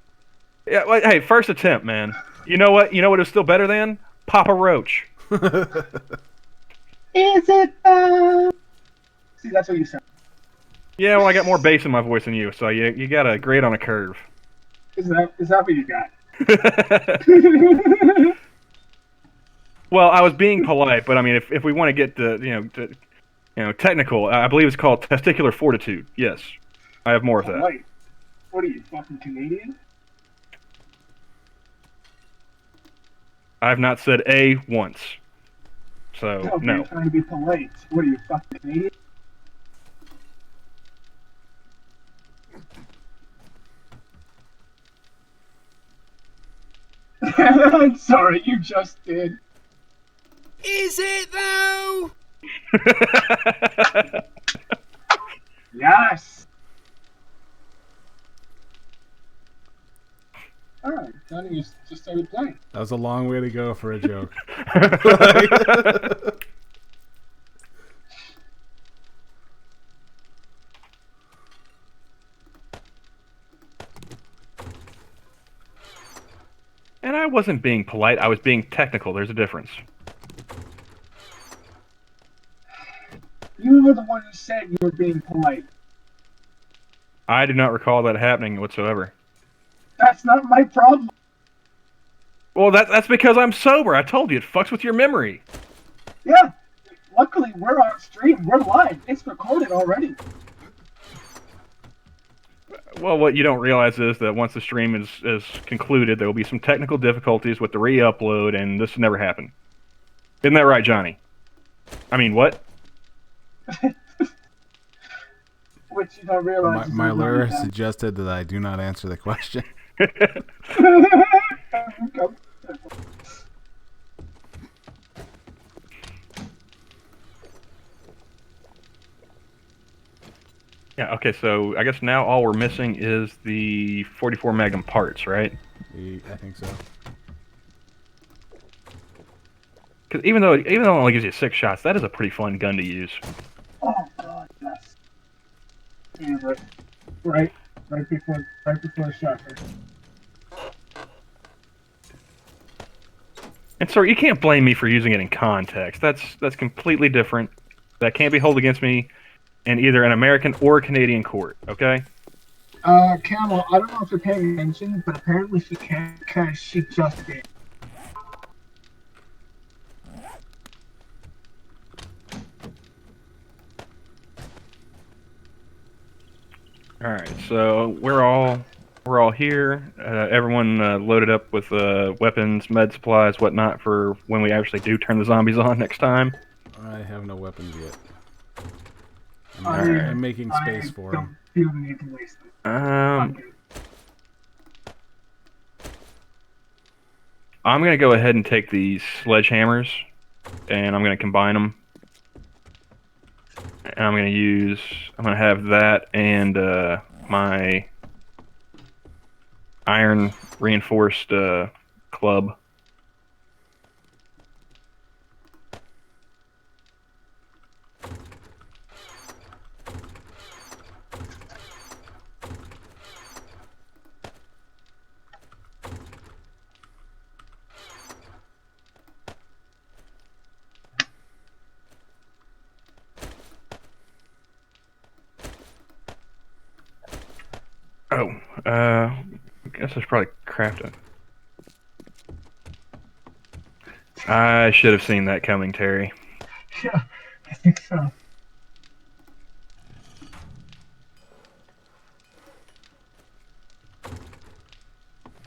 Yeah. Well, hey, first attempt, man. You know what? You know what is still better than Papa Roach. Is it though? See, that's what you said. Yeah, well, I got more bass in my voice than you, so you got a grade on a curve. Is that what you got? Well, I was being polite, but I mean, if we want to get technical, I believe it's called testicular fortitude. Yes, I have more of that. Wait, what are you, fucking Canadian? I have not said A once, so no. You're trying to be polite. What are you, fucking Canadian? I'm sorry, you just did. Is it though? Yes. Alright, Johnny, you just started playing. That was a long way to go for a joke. And I wasn't being polite, I was being technical. There's a difference. You were the one who said you were being polite. I do not recall that happening whatsoever. That's not my problem. Well, that's because I'm sober. I told you, it fucks with your memory. Yeah. Luckily, we're on stream. We're live. It's recorded already. Well, what you don't realize is that once the stream is concluded, there will be some technical difficulties with the re-upload, and this never happened. Isn't that right, Johnny? I mean, what? Which you don't realize. My lawyer suggested that I do not answer the question. Yeah, okay, so I guess now all we're missing is the 44 Magnum parts, right? I think so. Because even though it only gives you 6 shots, that is a pretty fun gun to use. Oh god, yes. Yeah, right before the shot. And sir, you can't blame me for using it in context. That's completely different. That can't be held against me in either an American or a Canadian court, okay? Camel, I don't know if you're paying attention, but apparently she can't because she just did. Alright, so we're all here. Everyone loaded up with weapons, med supplies, whatnot for when we actually do turn the zombies on next time. I have no weapons yet. Alright. I'm making space for them. I don't feel the need to waste them. I'm gonna go ahead and take these sledgehammers, and I'm gonna combine them. And I'm gonna have that and my iron reinforced club. I guess I should probably craft it. I should have seen that coming, Terry. Yeah, I think so.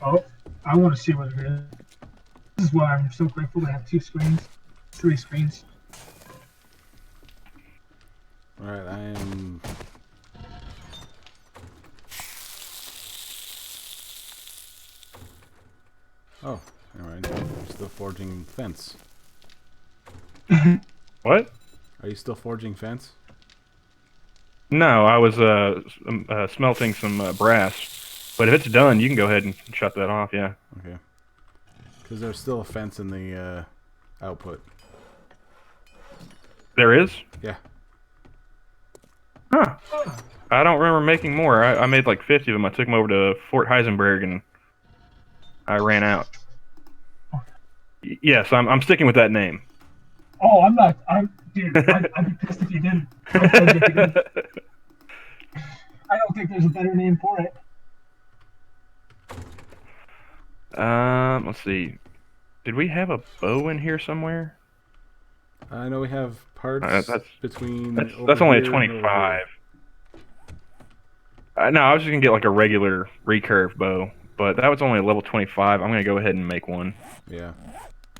Oh, I want to see what it is. This is why I'm so grateful to have 2 screens, 3 screens. Alright, I am... Oh, alright. I'm still forging fence. What? Are you still forging fence? No, I was smelting some brass. But if it's done, you can go ahead and shut that off. Yeah. Okay. Because there's still a fence in the output. There is? Yeah. Huh. I don't remember making more. I made like 50 of them. I took them over to Fort Heisenberg and I ran out. Yes, I'm sticking with that name. Oh, I'm not. Dude, I'd be pissed if you didn't. I told you if you didn't. I don't think there's a better name for it. Let's see. Did we have a bow in here somewhere? I know we have parts between. That's only a 25. No, I was just gonna get like a regular recurve bow, but that was only a level 25. I'm gonna go ahead and make one. Yeah.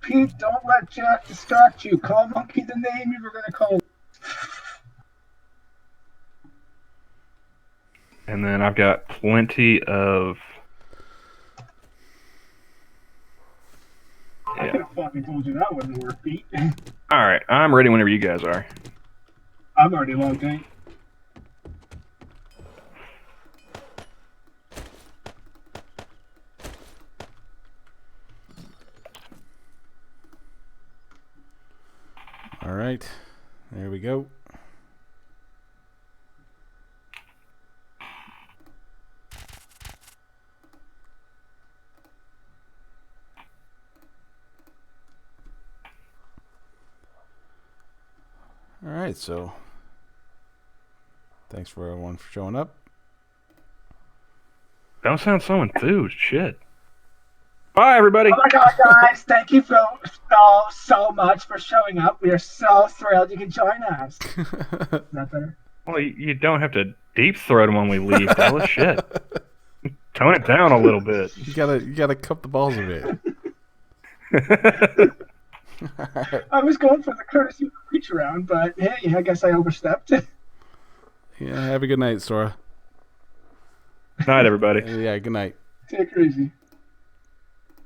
Pete, don't let Jack distract you. Call Monkey the name you were gonna call. And then I've got plenty of. I could have fucking told you that wouldn't work, Pete. All right, I'm ready whenever you guys are. I'm already logged in. All right. There we go. All right, so thanks for everyone for showing up. Don't sound so enthused. Shit. Bye, everybody. Oh my god, guys, thank you so much for showing up. We are so thrilled you can join us. Is that better? Well, you don't have to deep throat them when we leave, Dallas. Shit. Tone it down a little bit. You gotta cup the balls a bit. I was going for the courtesy reach around, but hey, I guess I overstepped. Yeah, have a good night, Sora. Night, everybody. Yeah, good night. Take it easy.